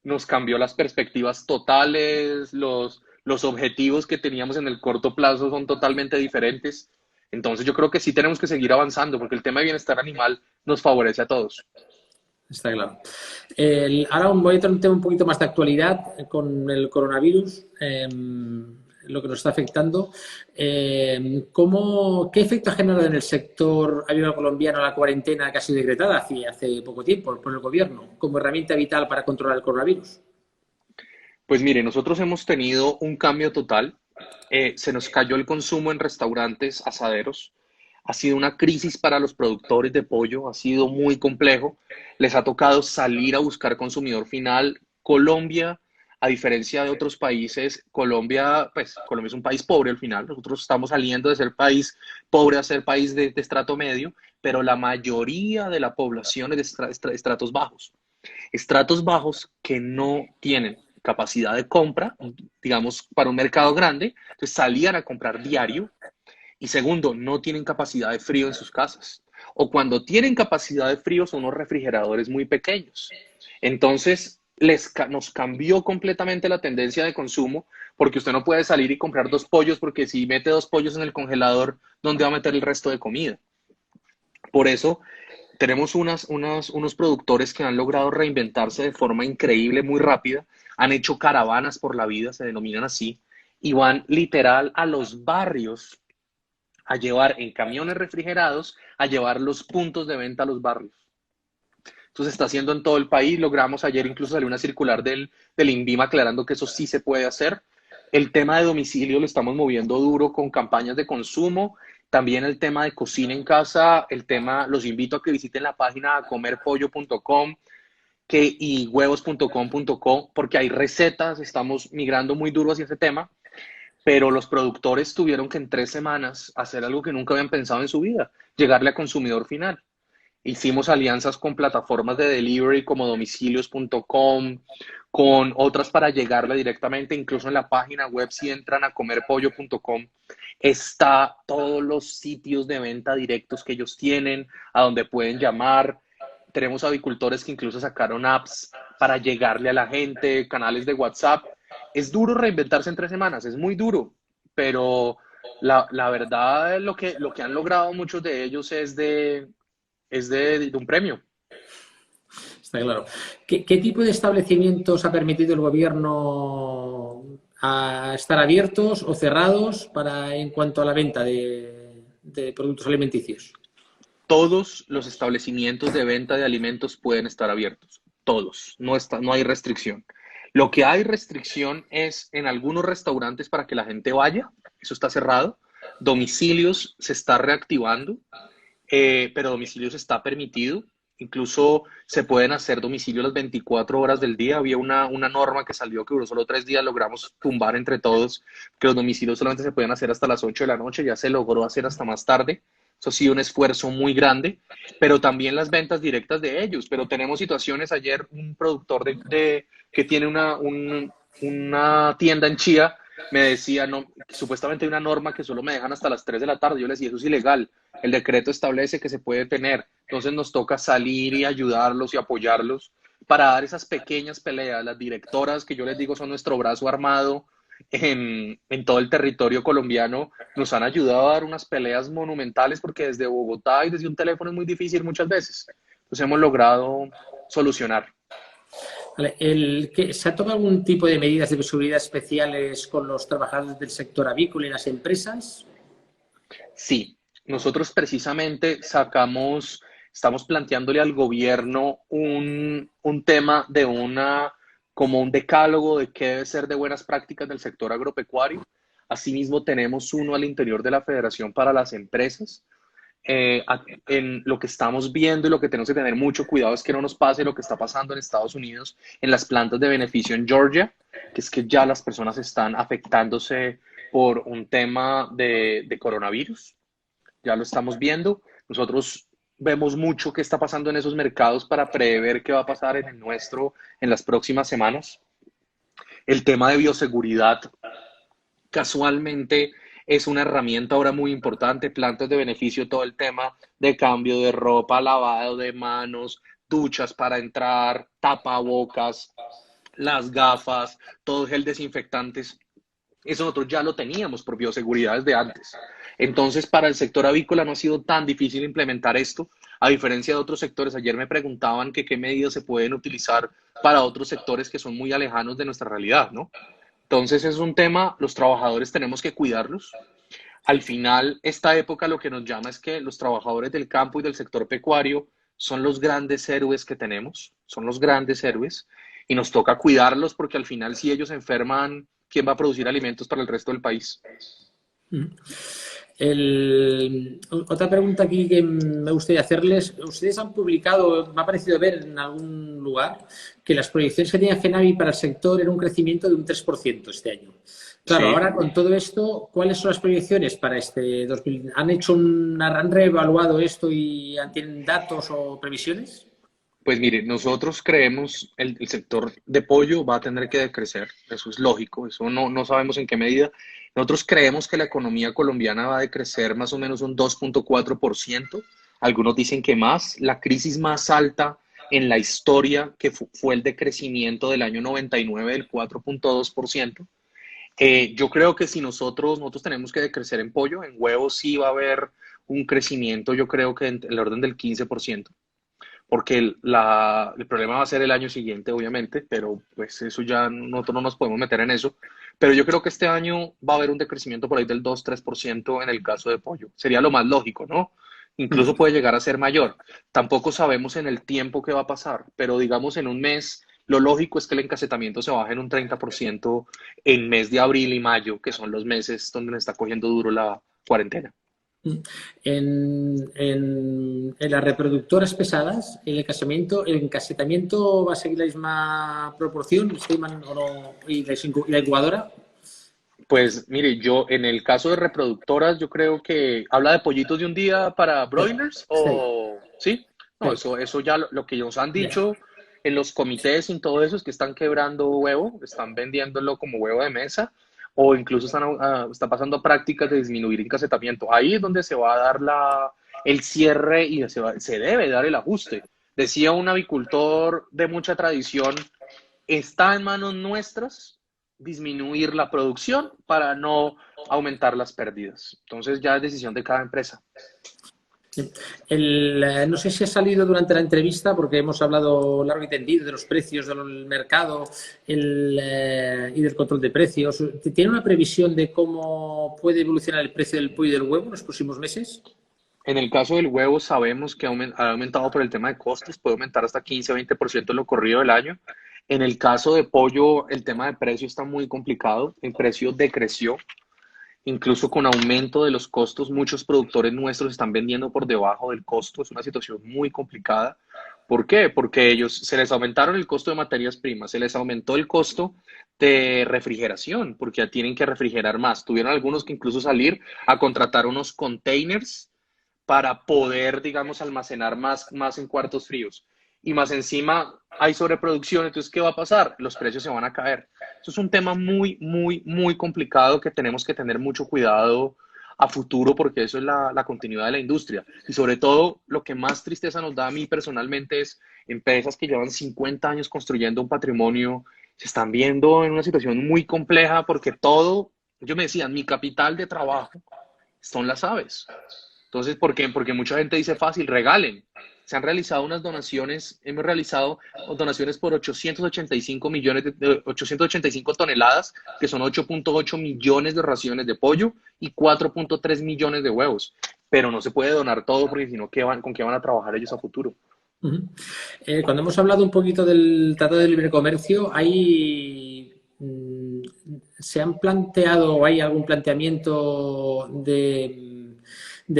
nos cambió las perspectivas totales, los objetivos que teníamos en el corto plazo son totalmente diferentes. Entonces yo creo que sí tenemos que seguir avanzando, porque el tema de bienestar animal nos favorece a todos. Está claro. Ahora voy a entrar en un tema un poquito más de actualidad con el coronavirus, lo que nos está afectando. ¿Qué efecto ha generado en el sector avícola colombiano la cuarentena que ha sido decretada hace poco tiempo por el gobierno como herramienta vital para controlar el coronavirus? Pues mire, nosotros hemos tenido un cambio total. Se nos cayó el consumo en restaurantes, asaderos. Ha sido una crisis para los productores de pollo, ha sido muy complejo. Les ha tocado salir a buscar consumidor final. Colombia, a diferencia de otros países, Colombia, pues Colombia es un país pobre al final. Nosotros estamos saliendo de ser país pobre a ser país de estrato medio, pero la mayoría de la población es de estratos bajos. Estratos bajos que no tienen capacidad de compra, digamos, para un mercado grande, entonces salían a comprar diario. Y segundo, no tienen capacidad de frío en sus casas. O cuando tienen capacidad de frío son unos refrigeradores muy pequeños. Entonces, nos cambió completamente la tendencia de consumo porque usted no puede salir y comprar dos pollos porque si mete dos pollos en el congelador, ¿dónde va a meter el resto de comida? Por eso tenemos unos productores que han logrado reinventarse de forma increíble, muy rápida, han hecho caravanas por la vida, se denominan así, y van literal a los barrios a llevar en camiones refrigerados, a llevar los puntos de venta a los barrios. Esto se está haciendo en todo el país. Logramos ayer incluso salir una circular del INVIMA aclarando que eso sí se puede hacer. El tema de domicilio lo estamos moviendo duro con campañas de consumo. También el tema de cocina en casa, los invito a que visiten la página comerpollo.com y huevos.com.co porque hay recetas, estamos migrando muy duro hacia ese tema, pero los productores tuvieron que en 3 semanas hacer algo que nunca habían pensado en su vida, llegarle a consumidor final. Hicimos alianzas con plataformas de delivery como domicilios.com, con otras para llegarle directamente, incluso en la página web, si entran a comerpollo.com, está todos los sitios de venta directos que ellos tienen, a donde pueden llamar. Tenemos avicultores que incluso sacaron apps para llegarle a la gente, canales de WhatsApp. Es duro reinventarse en 3 semanas, es muy duro, pero la verdad lo que han logrado muchos de ellos es de un premio. Está claro. ¿Qué tipo de establecimientos ha permitido el gobierno a estar abiertos o cerrados para en cuanto a la venta de productos alimenticios? Todos los establecimientos de venta de alimentos pueden estar abiertos, todos, no hay restricción. Lo que hay restricción es en algunos restaurantes para que la gente vaya, eso está cerrado. Domicilios se está reactivando, pero domicilios está permitido. Incluso se pueden hacer domicilios las 24 horas del día. Había una norma que salió que duró solo 3 días, logramos tumbar entre todos que los domicilios solamente se podían hacer hasta las 8 de la noche, ya se logró hacer hasta más tarde. Eso ha sido un esfuerzo muy grande, pero también las ventas directas de ellos. Pero tenemos situaciones, ayer un productor que tiene una tienda en Chía me decía, no, supuestamente hay una norma que solo me dejan hasta las 3 de la tarde. Yo le decía, eso es ilegal. El decreto establece que se puede tener. Entonces nos toca salir y ayudarlos y apoyarlos para dar esas pequeñas peleas. Las directoras, que yo les digo son nuestro brazo armado en todo el territorio colombiano, nos han ayudado a dar unas peleas monumentales porque desde Bogotá y desde un teléfono es muy difícil muchas veces. Entonces hemos logrado solucionar. Vale, ¿se ha tomado algún tipo de medidas de seguridad especiales con los trabajadores del sector avícola y las empresas? Sí, nosotros precisamente estamos planteándole al gobierno un tema de como un decálogo de qué debe ser de buenas prácticas del sector agropecuario. Asimismo, tenemos uno al interior de la Federación para las empresas. En lo que estamos viendo y lo que tenemos que tener mucho cuidado es que no nos pase lo que está pasando en Estados Unidos en las plantas de beneficio en Georgia, que es que ya las personas están afectándose por un tema de coronavirus. Ya lo estamos viendo. Nosotros vemos mucho qué está pasando en esos mercados para prever qué va a pasar en el nuestro en las próximas semanas. El tema de bioseguridad casualmente es una herramienta ahora muy importante, plantas de beneficio, todo el tema de cambio de ropa, lavado de manos, duchas para entrar, tapabocas, las gafas, todo gel desinfectantes. Eso nosotros ya lo teníamos por bioseguridad desde antes. Entonces, para el sector avícola no ha sido tan difícil implementar esto, a diferencia de otros sectores. Ayer me preguntaban que qué medidas se pueden utilizar para otros sectores que son muy alejanos de nuestra realidad, ¿no? Entonces es un tema, los trabajadores tenemos que cuidarlos. Al final, esta época lo que nos llama es que los trabajadores del campo y del sector pecuario son los grandes héroes que tenemos, son los grandes héroes, y nos toca cuidarlos porque al final si ellos se enferman, ¿quién va a producir alimentos para el resto del país? Otra pregunta aquí que me gustaría hacerles. Ustedes han publicado, me ha parecido ver en algún lugar, que las proyecciones que tenía FENAVI para el sector era un crecimiento de un 3% este año. Claro, Sí. ahora con todo esto, ¿cuáles son las proyecciones para este 2000? ¿Han reevaluado esto y tienen datos o previsiones? Pues mire, nosotros creemos el sector de pollo va a tener que decrecer, eso es lógico, eso no sabemos en qué medida. Nosotros creemos que la economía colombiana va a decrecer más o menos un 2,4%. Algunos dicen que más. La crisis más alta en la historia, que fue el decrecimiento del año 99 del 4,2%. Yo creo que si nosotros tenemos que decrecer en pollo, en huevos sí va a haber un crecimiento, yo creo que en el orden del 15%, porque el problema va a ser el año siguiente, obviamente, pero pues eso ya nosotros no nos podemos meter en eso. Pero yo creo que este año va a haber un decrecimiento por ahí del 2-3% en el caso de pollo. Sería lo más lógico, ¿no? Incluso puede llegar a ser mayor. Tampoco sabemos en el tiempo qué va a pasar, pero digamos en un mes, lo lógico es que el encasetamiento se baje en un 30% en mes de abril y mayo, que son los meses donde nos está cogiendo duro la cuarentena. En las reproductoras pesadas, el encasetamiento va a seguir la misma proporción, estiman o no, y la incubadora. Pues mire, yo en el caso de reproductoras, yo creo que habla de pollitos de un día para broilers Sí, o sí, no, sí, eso ya lo que nos han ya. dicho en los comités y todo eso es que están quebrando huevo, están vendiéndolo como huevo de mesa o incluso está pasando a prácticas de disminuir encasetamiento. Ahí es donde se va a dar el cierre y se debe dar el ajuste. Decía un avicultor de mucha tradición, está en manos nuestras disminuir la producción para no aumentar las pérdidas. Entonces ya es decisión de cada empresa. No sé si ha salido durante la entrevista, porque hemos hablado largo y tendido de los precios del mercado y del control de precios. ¿Tiene una previsión de cómo puede evolucionar el precio del pollo y del huevo en los próximos meses? En el caso del huevo sabemos que ha aumentado por el tema de costos, puede aumentar hasta 15-20% en lo corrido del año. En el caso de pollo, el tema de precio está muy complicado, el precio decreció, incluso con aumento de los costos, muchos productores nuestros están vendiendo por debajo del costo, es una situación muy complicada. ¿Por qué? Porque ellos se les aumentaron el costo de materias primas, se les aumentó el costo de refrigeración, porque ya tienen que refrigerar más. Tuvieron algunos que incluso salir a contratar unos containers para poder, digamos, almacenar más en cuartos fríos. Y más encima hay sobreproducción, entonces, ¿qué va a pasar? Los precios se van a caer. Eso es un tema muy complicado que tenemos que tener mucho cuidado a futuro porque eso es la continuidad de la industria. Y sobre todo, lo que más tristeza nos da a mí personalmente es empresas que llevan 50 años construyendo un patrimonio, se están viendo en una situación muy compleja porque todo, yo me decía, mi capital de trabajo son las aves. Entonces, ¿por qué? Porque mucha gente dice fácil, regalen. Se han realizado unas donaciones, hemos realizado donaciones por 885 millones, 885 toneladas, que son 8.8 millones de raciones de pollo y 4.3 millones de huevos. Pero no se puede donar todo porque si no, ¿con qué van a trabajar ellos a futuro? Uh-huh. Cuando hemos hablado un poquito del Tratado de Libre Comercio, ¿se han planteado o hay algún planteamiento de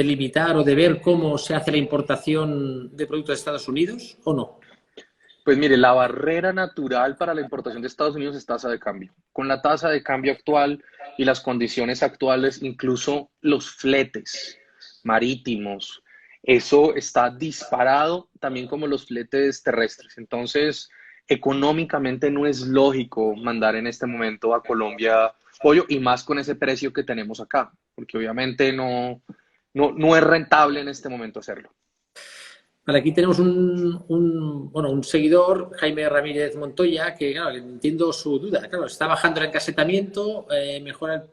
limitar o de ver cómo se hace la importación de productos de Estados Unidos o no? Pues mire, la barrera natural para la importación de Estados Unidos es tasa de cambio. Con la tasa de cambio actual y las condiciones actuales, incluso los fletes marítimos, eso está disparado también como los fletes terrestres. Entonces, económicamente no es lógico mandar en este momento a Colombia pollo y más con ese precio que tenemos acá, porque obviamente no es rentable en este momento hacerlo. Vale, aquí tenemos un seguidor, Jaime Ramírez Montoya, que claro, entiendo su duda. Claro, está bajando el encashetamiento, mejora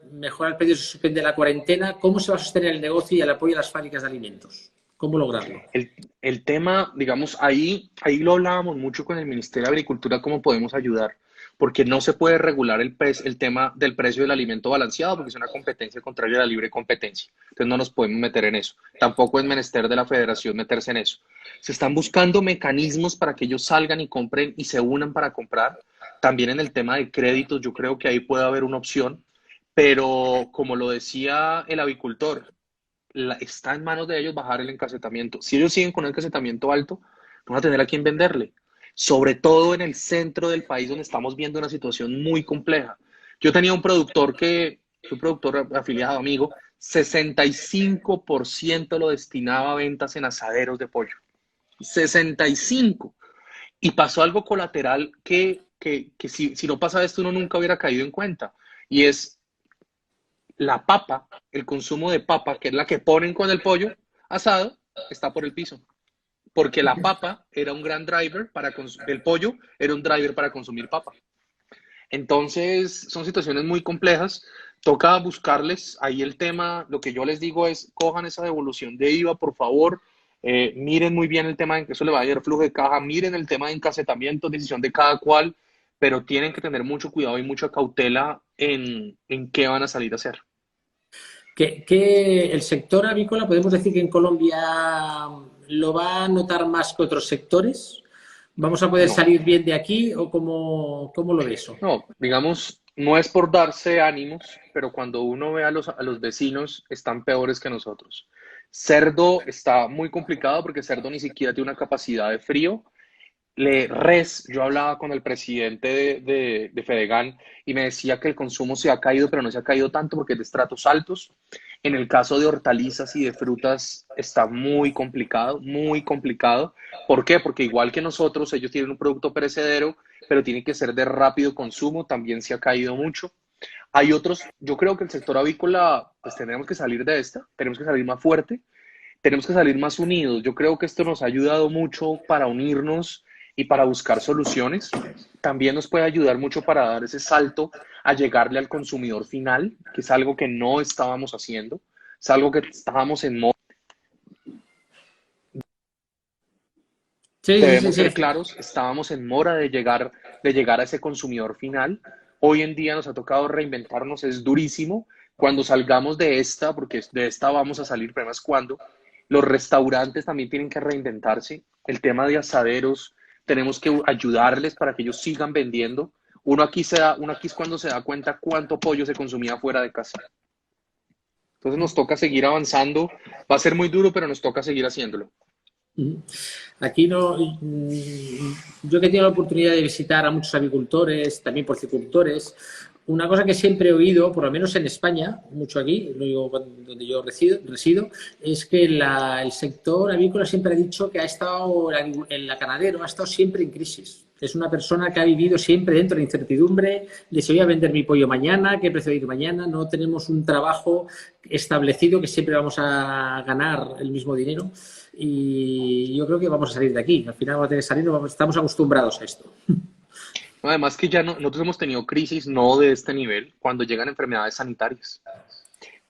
el precio, se suspende la cuarentena. ¿Cómo se va a sostener el negocio y el apoyo a las fábricas de alimentos? ¿Cómo lograrlo? El tema, digamos, ahí lo hablábamos mucho con el Ministerio de Agricultura, cómo podemos ayudar, porque no se puede regular el tema del precio del alimento balanceado, porque es una competencia contraria a la libre competencia. Entonces no nos podemos meter en eso. Tampoco es menester de la federación meterse en eso. Se están buscando mecanismos para que ellos salgan y compren y se unan para comprar. También en el tema de créditos, yo creo que ahí puede haber una opción, pero como lo decía el avicultor, está en manos de ellos bajar el encasetamiento. Si ellos siguen con el encasetamiento alto, no van a tener a quién venderle. Sobre todo en el centro del país donde estamos viendo una situación muy compleja. Yo tenía un productor un productor afiliado amigo, 65% lo destinaba a ventas en asaderos de pollo. 65%. Y pasó algo colateral que si no pasa esto uno nunca hubiera caído en cuenta. Y es la papa, el consumo de papa, que es la que ponen con el pollo asado, está por el piso. Porque la papa era un gran driver el pollo era un driver para consumir papa. Entonces, son situaciones muy complejas. Toca buscarles ahí el tema. Lo que yo les digo es, cojan esa devolución de IVA, por favor. Miren muy bien el tema, en que eso le va a dar flujo de caja. Miren el tema de encassetamiento, decisión de cada cual. Pero tienen que tener mucho cuidado y mucha cautela en qué van a salir a hacer. Que el sector avícola, podemos decir que en Colombia lo va a notar más que otros sectores. ¿Vamos a poder No, salir bien de aquí o cómo lo ve eso? no, digamos, no es por darse ánimos, pero cuando uno ve a los vecinos, están peores que nosotros. Cerdo está muy complicado porque Cerdo ni siquiera tiene una capacidad de frío. Yo hablaba con el presidente de Fedegan y me decía que el consumo se ha caído, pero no se ha caído tanto porque es de estratos altos. En el caso de hortalizas y de frutas está muy complicado, muy complicado. ¿Por qué? Porque igual que nosotros, ellos tienen un producto perecedero, pero tiene que ser de rápido consumo, también se ha caído mucho. Hay otros, yo creo que el sector avícola, pues tenemos que salir de esta, tenemos que salir más fuerte, tenemos que salir más unidos. Yo creo que esto nos ha ayudado mucho para unirnos y para buscar soluciones. También nos puede ayudar mucho para dar ese salto a llegarle al consumidor final, que es algo que no estábamos haciendo, es algo que estábamos en modo. Sí, sí, sí, Debemos sí. ser claros, estábamos en mora de llegar a ese consumidor final. Hoy en día nos ha tocado reinventarnos, es durísimo. Cuando salgamos de esta, porque de esta vamos a salir, pero es cuando los restaurantes también tienen que reinventarse. El tema de asaderos, tenemos que ayudarles para que ellos sigan vendiendo. Uno aquí es cuando se da cuenta cuánto pollo se consumía fuera de casa. Entonces nos toca seguir avanzando. Va a ser muy duro, pero nos toca seguir haciéndolo. Mm. Aquí no, yo que he tenido la oportunidad de visitar a muchos avicultores, también porcicultores, una cosa que siempre he oído, por lo menos en España, mucho aquí, lo digo donde yo resido, es que el sector avícola siempre ha dicho que ha estado, el ganadero ha estado siempre en crisis. Es una persona que ha vivido siempre dentro de incertidumbre, de si voy a vender mi pollo mañana, qué precio ir mañana, no tenemos un trabajo establecido que siempre vamos a ganar el mismo dinero y yo creo que vamos a salir de aquí. Al final vamos a tener que salir, estamos acostumbrados a esto. Además que ya nosotros hemos tenido crisis no de este nivel cuando llegan enfermedades sanitarias.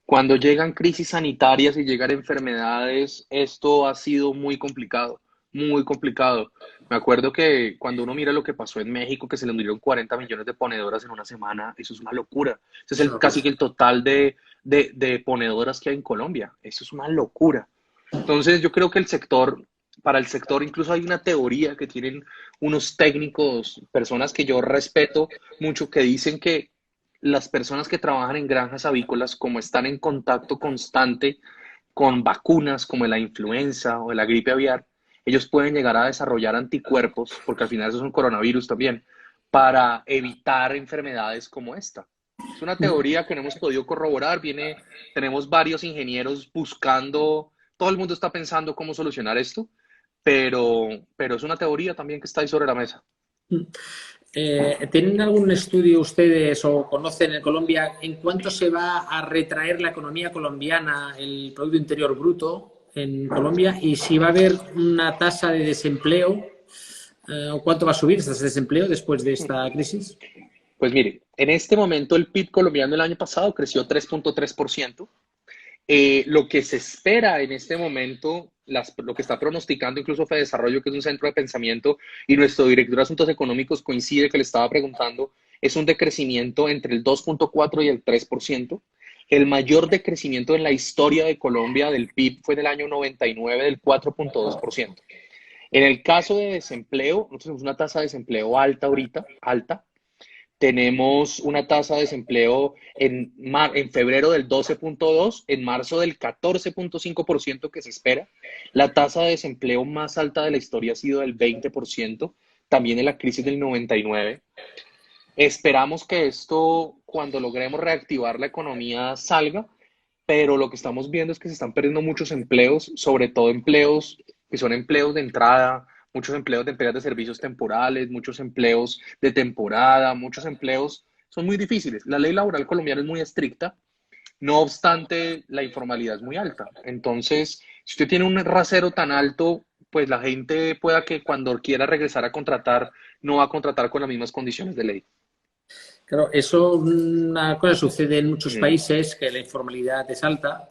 Cuando llegan crisis sanitarias y llegan enfermedades, esto ha sido muy complicado, muy complicado. Me acuerdo que cuando uno mira lo que pasó en México, que se le murieron 40 millones de ponedoras en una semana, eso es una locura. Ese es Es una casi locura. que el total de ponedoras que hay en Colombia. Eso es una locura. Entonces yo creo que para el sector, incluso hay una teoría que tienen unos técnicos, personas que yo respeto mucho, que dicen que las personas que trabajan en granjas avícolas, como están en contacto constante con vacunas como la influenza o la gripe aviar, ellos pueden llegar a desarrollar anticuerpos, porque al final eso es un coronavirus también, para evitar enfermedades como esta. Es una teoría que no hemos podido corroborar, tenemos varios ingenieros buscando, todo el mundo está pensando cómo solucionar esto, pero es una teoría también que está ahí sobre la mesa. ¿Tienen algún estudio ustedes o conocen en Colombia en cuánto se va a retraer la economía colombiana, el Producto Interior Bruto en Colombia y si va a haber una tasa de desempleo o cuánto va a subir esa tasa de desempleo después de esta crisis? Pues mire, en este momento el PIB colombiano el año pasado creció 3.3%. Lo que se espera en este momento, lo que está pronosticando incluso Fedesarrollo, que es un centro de pensamiento, y nuestro director de Asuntos Económicos coincide que le estaba preguntando, es un decrecimiento entre el 2.4 y el 3%. El mayor decrecimiento en la historia de Colombia del PIB fue en el año 99 del 4.2%. En el caso de desempleo, nosotros tenemos una tasa de desempleo alta ahorita, alta, tenemos una tasa de desempleo en febrero del 12.2, en marzo del 14.5% que se espera. La tasa de desempleo más alta de la historia ha sido del 20%, también en la crisis del 99. Esperamos que esto, cuando logremos reactivar la economía, salga, pero lo que estamos viendo es que se están perdiendo muchos empleos, sobre todo empleos que son empleos de entrada, muchos empleos de empresas de servicios temporales, muchos empleos de temporada, muchos empleos son muy difíciles. La ley laboral colombiana es muy estricta, no obstante, la informalidad es muy alta. Entonces, si usted tiene un rasero tan alto, pues la gente pueda que cuando quiera regresar a contratar, no va a contratar con las mismas condiciones de ley. Claro, eso una cosa sucede en muchos Mm, países que la informalidad es alta.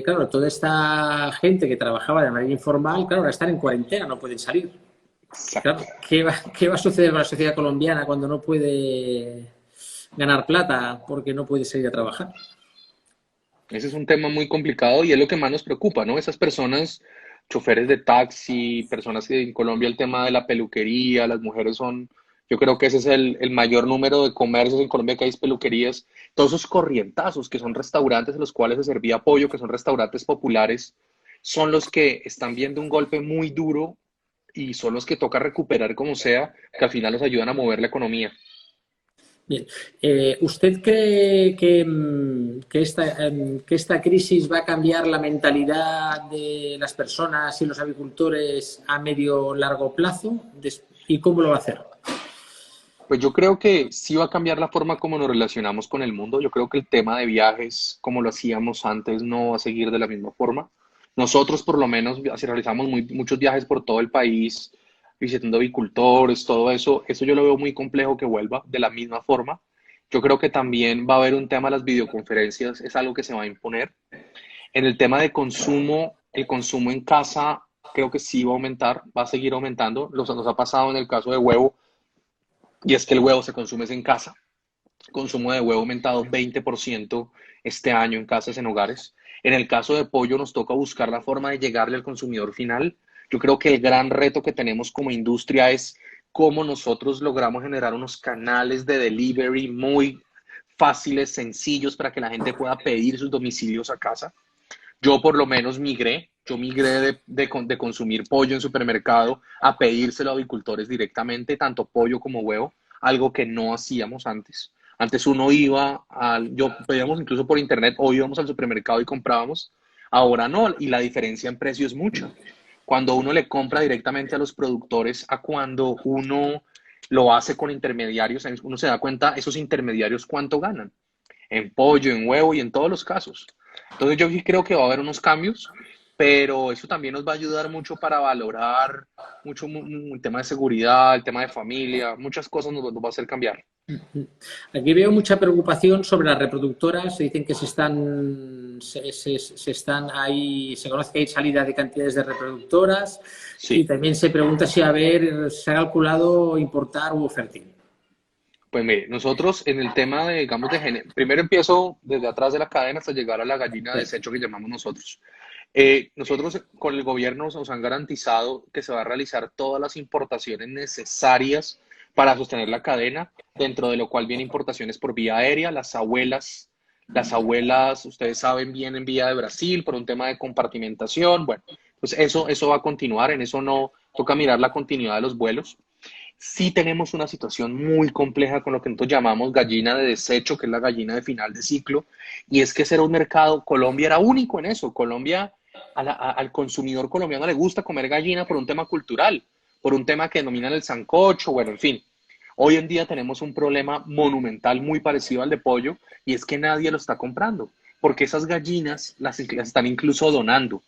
Claro, toda esta gente que trabajaba de manera informal, claro, ahora están en cuarentena, no pueden salir. Claro, exacto. qué va a suceder con la sociedad colombiana cuando no puede ganar plata porque no puede salir a trabajar? Ese es un tema muy complicado y es lo que más nos preocupa, ¿no? Esas personas, choferes de taxi, personas que en Colombia el tema de la peluquería, las mujeres son, yo creo que ese es el mayor número de comercios en Colombia que hay es peluquerías, todos esos corrientazos que son restaurantes en los cuales se servía pollo, que son restaurantes populares, son los que están viendo un golpe muy duro y son los que toca recuperar como sea, que al final los ayudan a mover la economía. Bien, ¿usted cree que esta crisis va a cambiar la mentalidad de las personas y los agricultores a medio largo plazo? ¿Y cómo lo va a hacer? Pues yo creo que sí va a cambiar la forma como nos relacionamos con el mundo. Yo creo que el tema de viajes, como lo hacíamos antes, no va a seguir de la misma forma. Nosotros, por lo menos, si realizamos muchos viajes por todo el país, visitando avicultores, todo eso. Eso yo lo veo muy complejo que vuelva de la misma forma. Yo creo que también va a haber un tema de las videoconferencias, es algo que se va a imponer. En el tema de consumo, el consumo en casa creo que sí va a aumentar, va a seguir aumentando. Nos ha pasado en el caso de huevo, y es que el huevo se consume en casa. El consumo de huevo ha aumentado 20% este año en casas, en hogares. En el caso de pollo nos toca buscar la forma de llegarle al consumidor final. Yo creo que el gran reto que tenemos como industria es cómo nosotros logramos generar unos canales de delivery muy fáciles, sencillos, para que la gente pueda pedir sus domicilios a casa. Yo por lo menos migré de consumir pollo en supermercado a pedírselo a avicultores directamente, tanto pollo como huevo, algo que no hacíamos antes. Antes uno yo pedíamos incluso por internet o íbamos al supermercado y comprábamos, ahora no, y la diferencia en precio es mucha. Cuando uno le compra directamente a los productores a cuando uno lo hace con intermediarios, uno se da cuenta esos intermediarios cuánto ganan en pollo, en huevo y en todos los casos. Entonces yo sí creo que va a haber unos cambios, pero eso también nos va a ayudar mucho para valorar mucho el tema de seguridad, el tema de familia, muchas cosas nos va a hacer cambiar. Aquí veo mucha preocupación sobre las reproductoras. Se dicen que se están ahí, se conoce que hay salida de cantidades de reproductoras y Sí, también se pregunta si se ha calculado importar huevo fértil. pues mire, nosotros en el tema de, digamos, primero empiezo desde atrás de la cadena hasta llegar a la gallina de Sí. desecho que llamamos nosotros. Nosotros con el gobierno nos han garantizado que se va a realizar todas las importaciones necesarias para sostener la cadena, dentro de lo cual vienen importaciones por vía aérea, las abuelas, ustedes saben, vienen vía de Brasil por un tema de compartimentación. Bueno, pues eso va a continuar, en eso no toca mirar la continuidad de los vuelos. Sí tenemos una situación muy compleja con lo que nosotros llamamos gallina de desecho, que es la gallina de final de ciclo, y es que ese era un mercado, Colombia era único en eso. Colombia, al consumidor colombiano le gusta comer gallina por un tema cultural, por un tema que denominan el sancocho, bueno, en fin. Hoy en día tenemos un problema monumental muy parecido al de pollo, y es que nadie lo está comprando, porque esas gallinas las están incluso donando.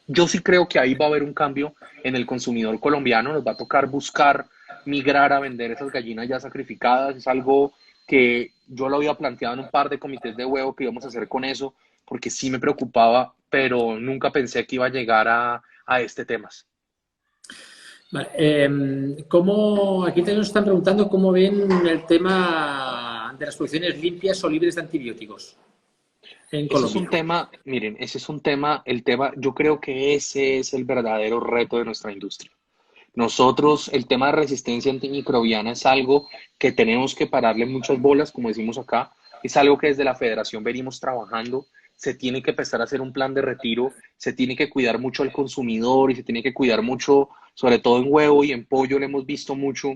Yo sí creo que ahí va a haber un cambio en el consumidor colombiano, nos va a tocar buscar migrar a vender esas gallinas ya sacrificadas, es algo que yo lo había planteado en un par de comités de huevo que íbamos a hacer con eso, porque sí me preocupaba, pero nunca pensé que iba a llegar a este tema. Vale, aquí también nos están preguntando cómo ven el tema de las producciones limpias o libres de antibióticos en Ese es un Colombia. tema, miren, ese es un tema, yo creo que ese es el verdadero reto de nuestra industria. Nosotros, el tema de resistencia antimicrobiana es algo que tenemos que pararle muchas bolas, como decimos acá. Es algo que desde la federación venimos trabajando. Se tiene que empezar a hacer un plan de retiro, se tiene que cuidar mucho al consumidor y se tiene que cuidar mucho, sobre todo en huevo y en pollo, le hemos visto mucho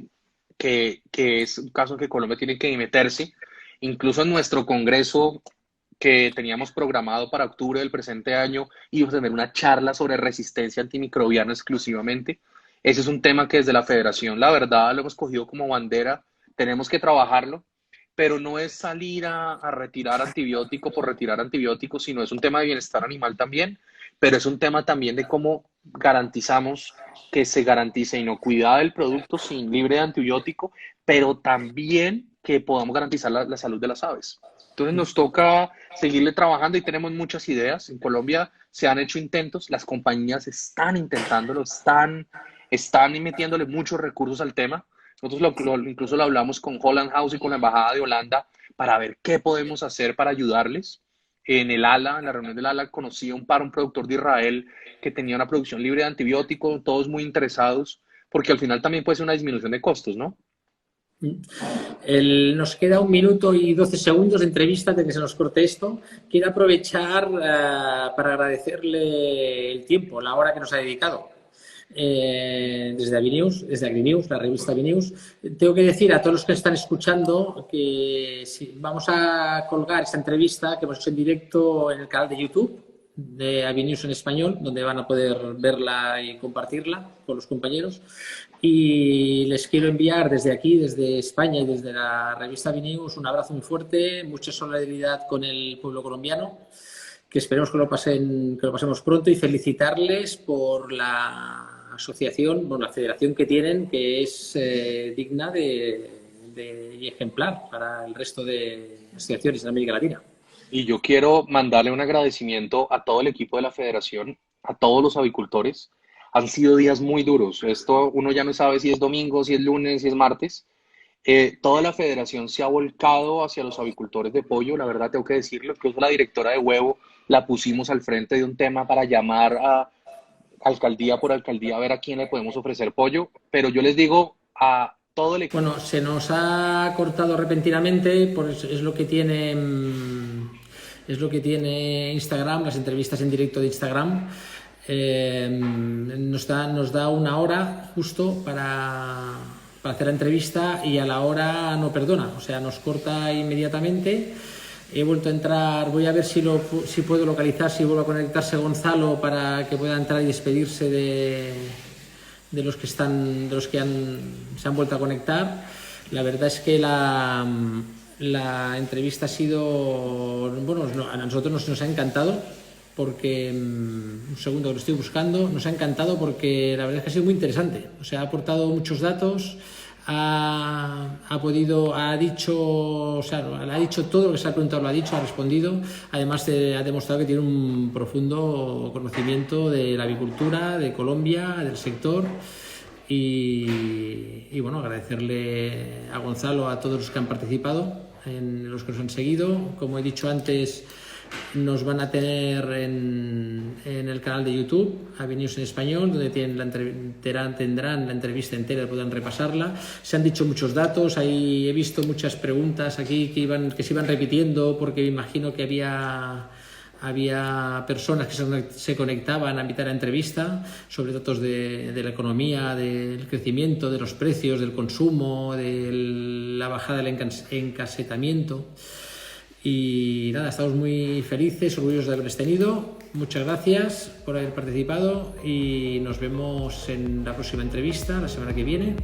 que es un caso en que Colombia tiene que meterse. Incluso en nuestro congreso que teníamos programado para octubre del presente año, íbamos a tener una charla sobre resistencia antimicrobiana exclusivamente. Ese es un tema que desde la federación, la verdad, lo hemos cogido como bandera, tenemos que trabajarlo, pero no es salir a retirar antibiótico por retirar antibióticos, sino es un tema de bienestar animal también, pero es un tema también de cómo garantizamos que se garantice inocuidad del producto sin libre de antibiótico, pero también que podamos garantizar la salud de las aves. Entonces nos toca seguirle trabajando y tenemos muchas ideas. En Colombia se han hecho intentos, las compañías están intentándolo, están metiéndole muchos recursos al tema. Nosotros incluso lo hablamos con Holland House y con la Embajada de Holanda para ver qué podemos hacer para ayudarles. En la reunión del ALA, conocí a un productor de Israel que tenía una producción libre de antibióticos, todos muy interesados, porque al final también puede ser una disminución de costos, ¿no? Nos queda 1 minuto y 12 segundos de entrevista de que se nos corte esto. Quiero aprovechar para agradecerle el tiempo, la hora que nos ha dedicado. Desde AgriNews, la revista AgriNews. Tengo que decir a todos los que están escuchando que vamos a colgar esta entrevista que hemos hecho en directo en el canal de YouTube de AgriNews en español, donde van a poder verla y compartirla con los compañeros. Y les quiero enviar desde aquí, desde España y desde la revista AgriNews, un abrazo muy fuerte, mucha solidaridad con el pueblo colombiano, que esperemos que lo pasemos pronto, y felicitarles por la asociación, por la federación que tienen, que es digna y ejemplar para el resto de asociaciones en América Latina. Y yo quiero mandarle un agradecimiento a todo el equipo de la federación, a todos los avicultores, Han sido días muy duros. Esto uno ya no sabe si es domingo, si es lunes, si es martes. Toda la federación se ha volcado hacia los avicultores de pollo, la verdad tengo que decirlo. Incluso la directora de huevo la pusimos al frente de un tema para llamar a alcaldía por alcaldía a ver a quién le podemos ofrecer pollo. Pero yo les digo a todo el equipo. Bueno, se nos ha cortado repentinamente, pues es lo que tiene Instagram, las entrevistas en directo de Instagram. Nos da una hora justo para hacer la entrevista y a la hora no perdona, o sea, nos corta inmediatamente. He vuelto a entrar, voy a ver si puedo localizar, si vuelve a conectarse Gonzalo para que pueda entrar y despedirse de los que se han vuelto a conectar. La verdad es que la entrevista ha sido, bueno, a nosotros nos ha encantado porque, un segundo que lo estoy buscando, nos ha encantado porque la verdad es que ha sido muy interesante, o sea, ha aportado muchos datos, ha dicho todo lo que se ha preguntado, lo ha dicho, ha respondido, además ha demostrado que tiene un profundo conocimiento de la avicultura, de Colombia, del sector. Y bueno, agradecerle a Gonzalo, a todos los que han participado, los que nos han seguido. Como he dicho antes, nos van a tener en el canal de YouTube, Avenews en Español, donde tendrán la entrevista entera, podrán repasarla. Se han dicho muchos datos, ahí he visto muchas preguntas aquí que se iban repitiendo, porque me imagino que había personas que se conectaban a mitad de la entrevista sobre datos de la economía, del crecimiento, de los precios, del consumo, de la bajada del encasetamiento. Y nada, estamos muy felices, orgullosos de haberles tenido. Muchas gracias por haber participado y nos vemos en la próxima entrevista la semana que viene.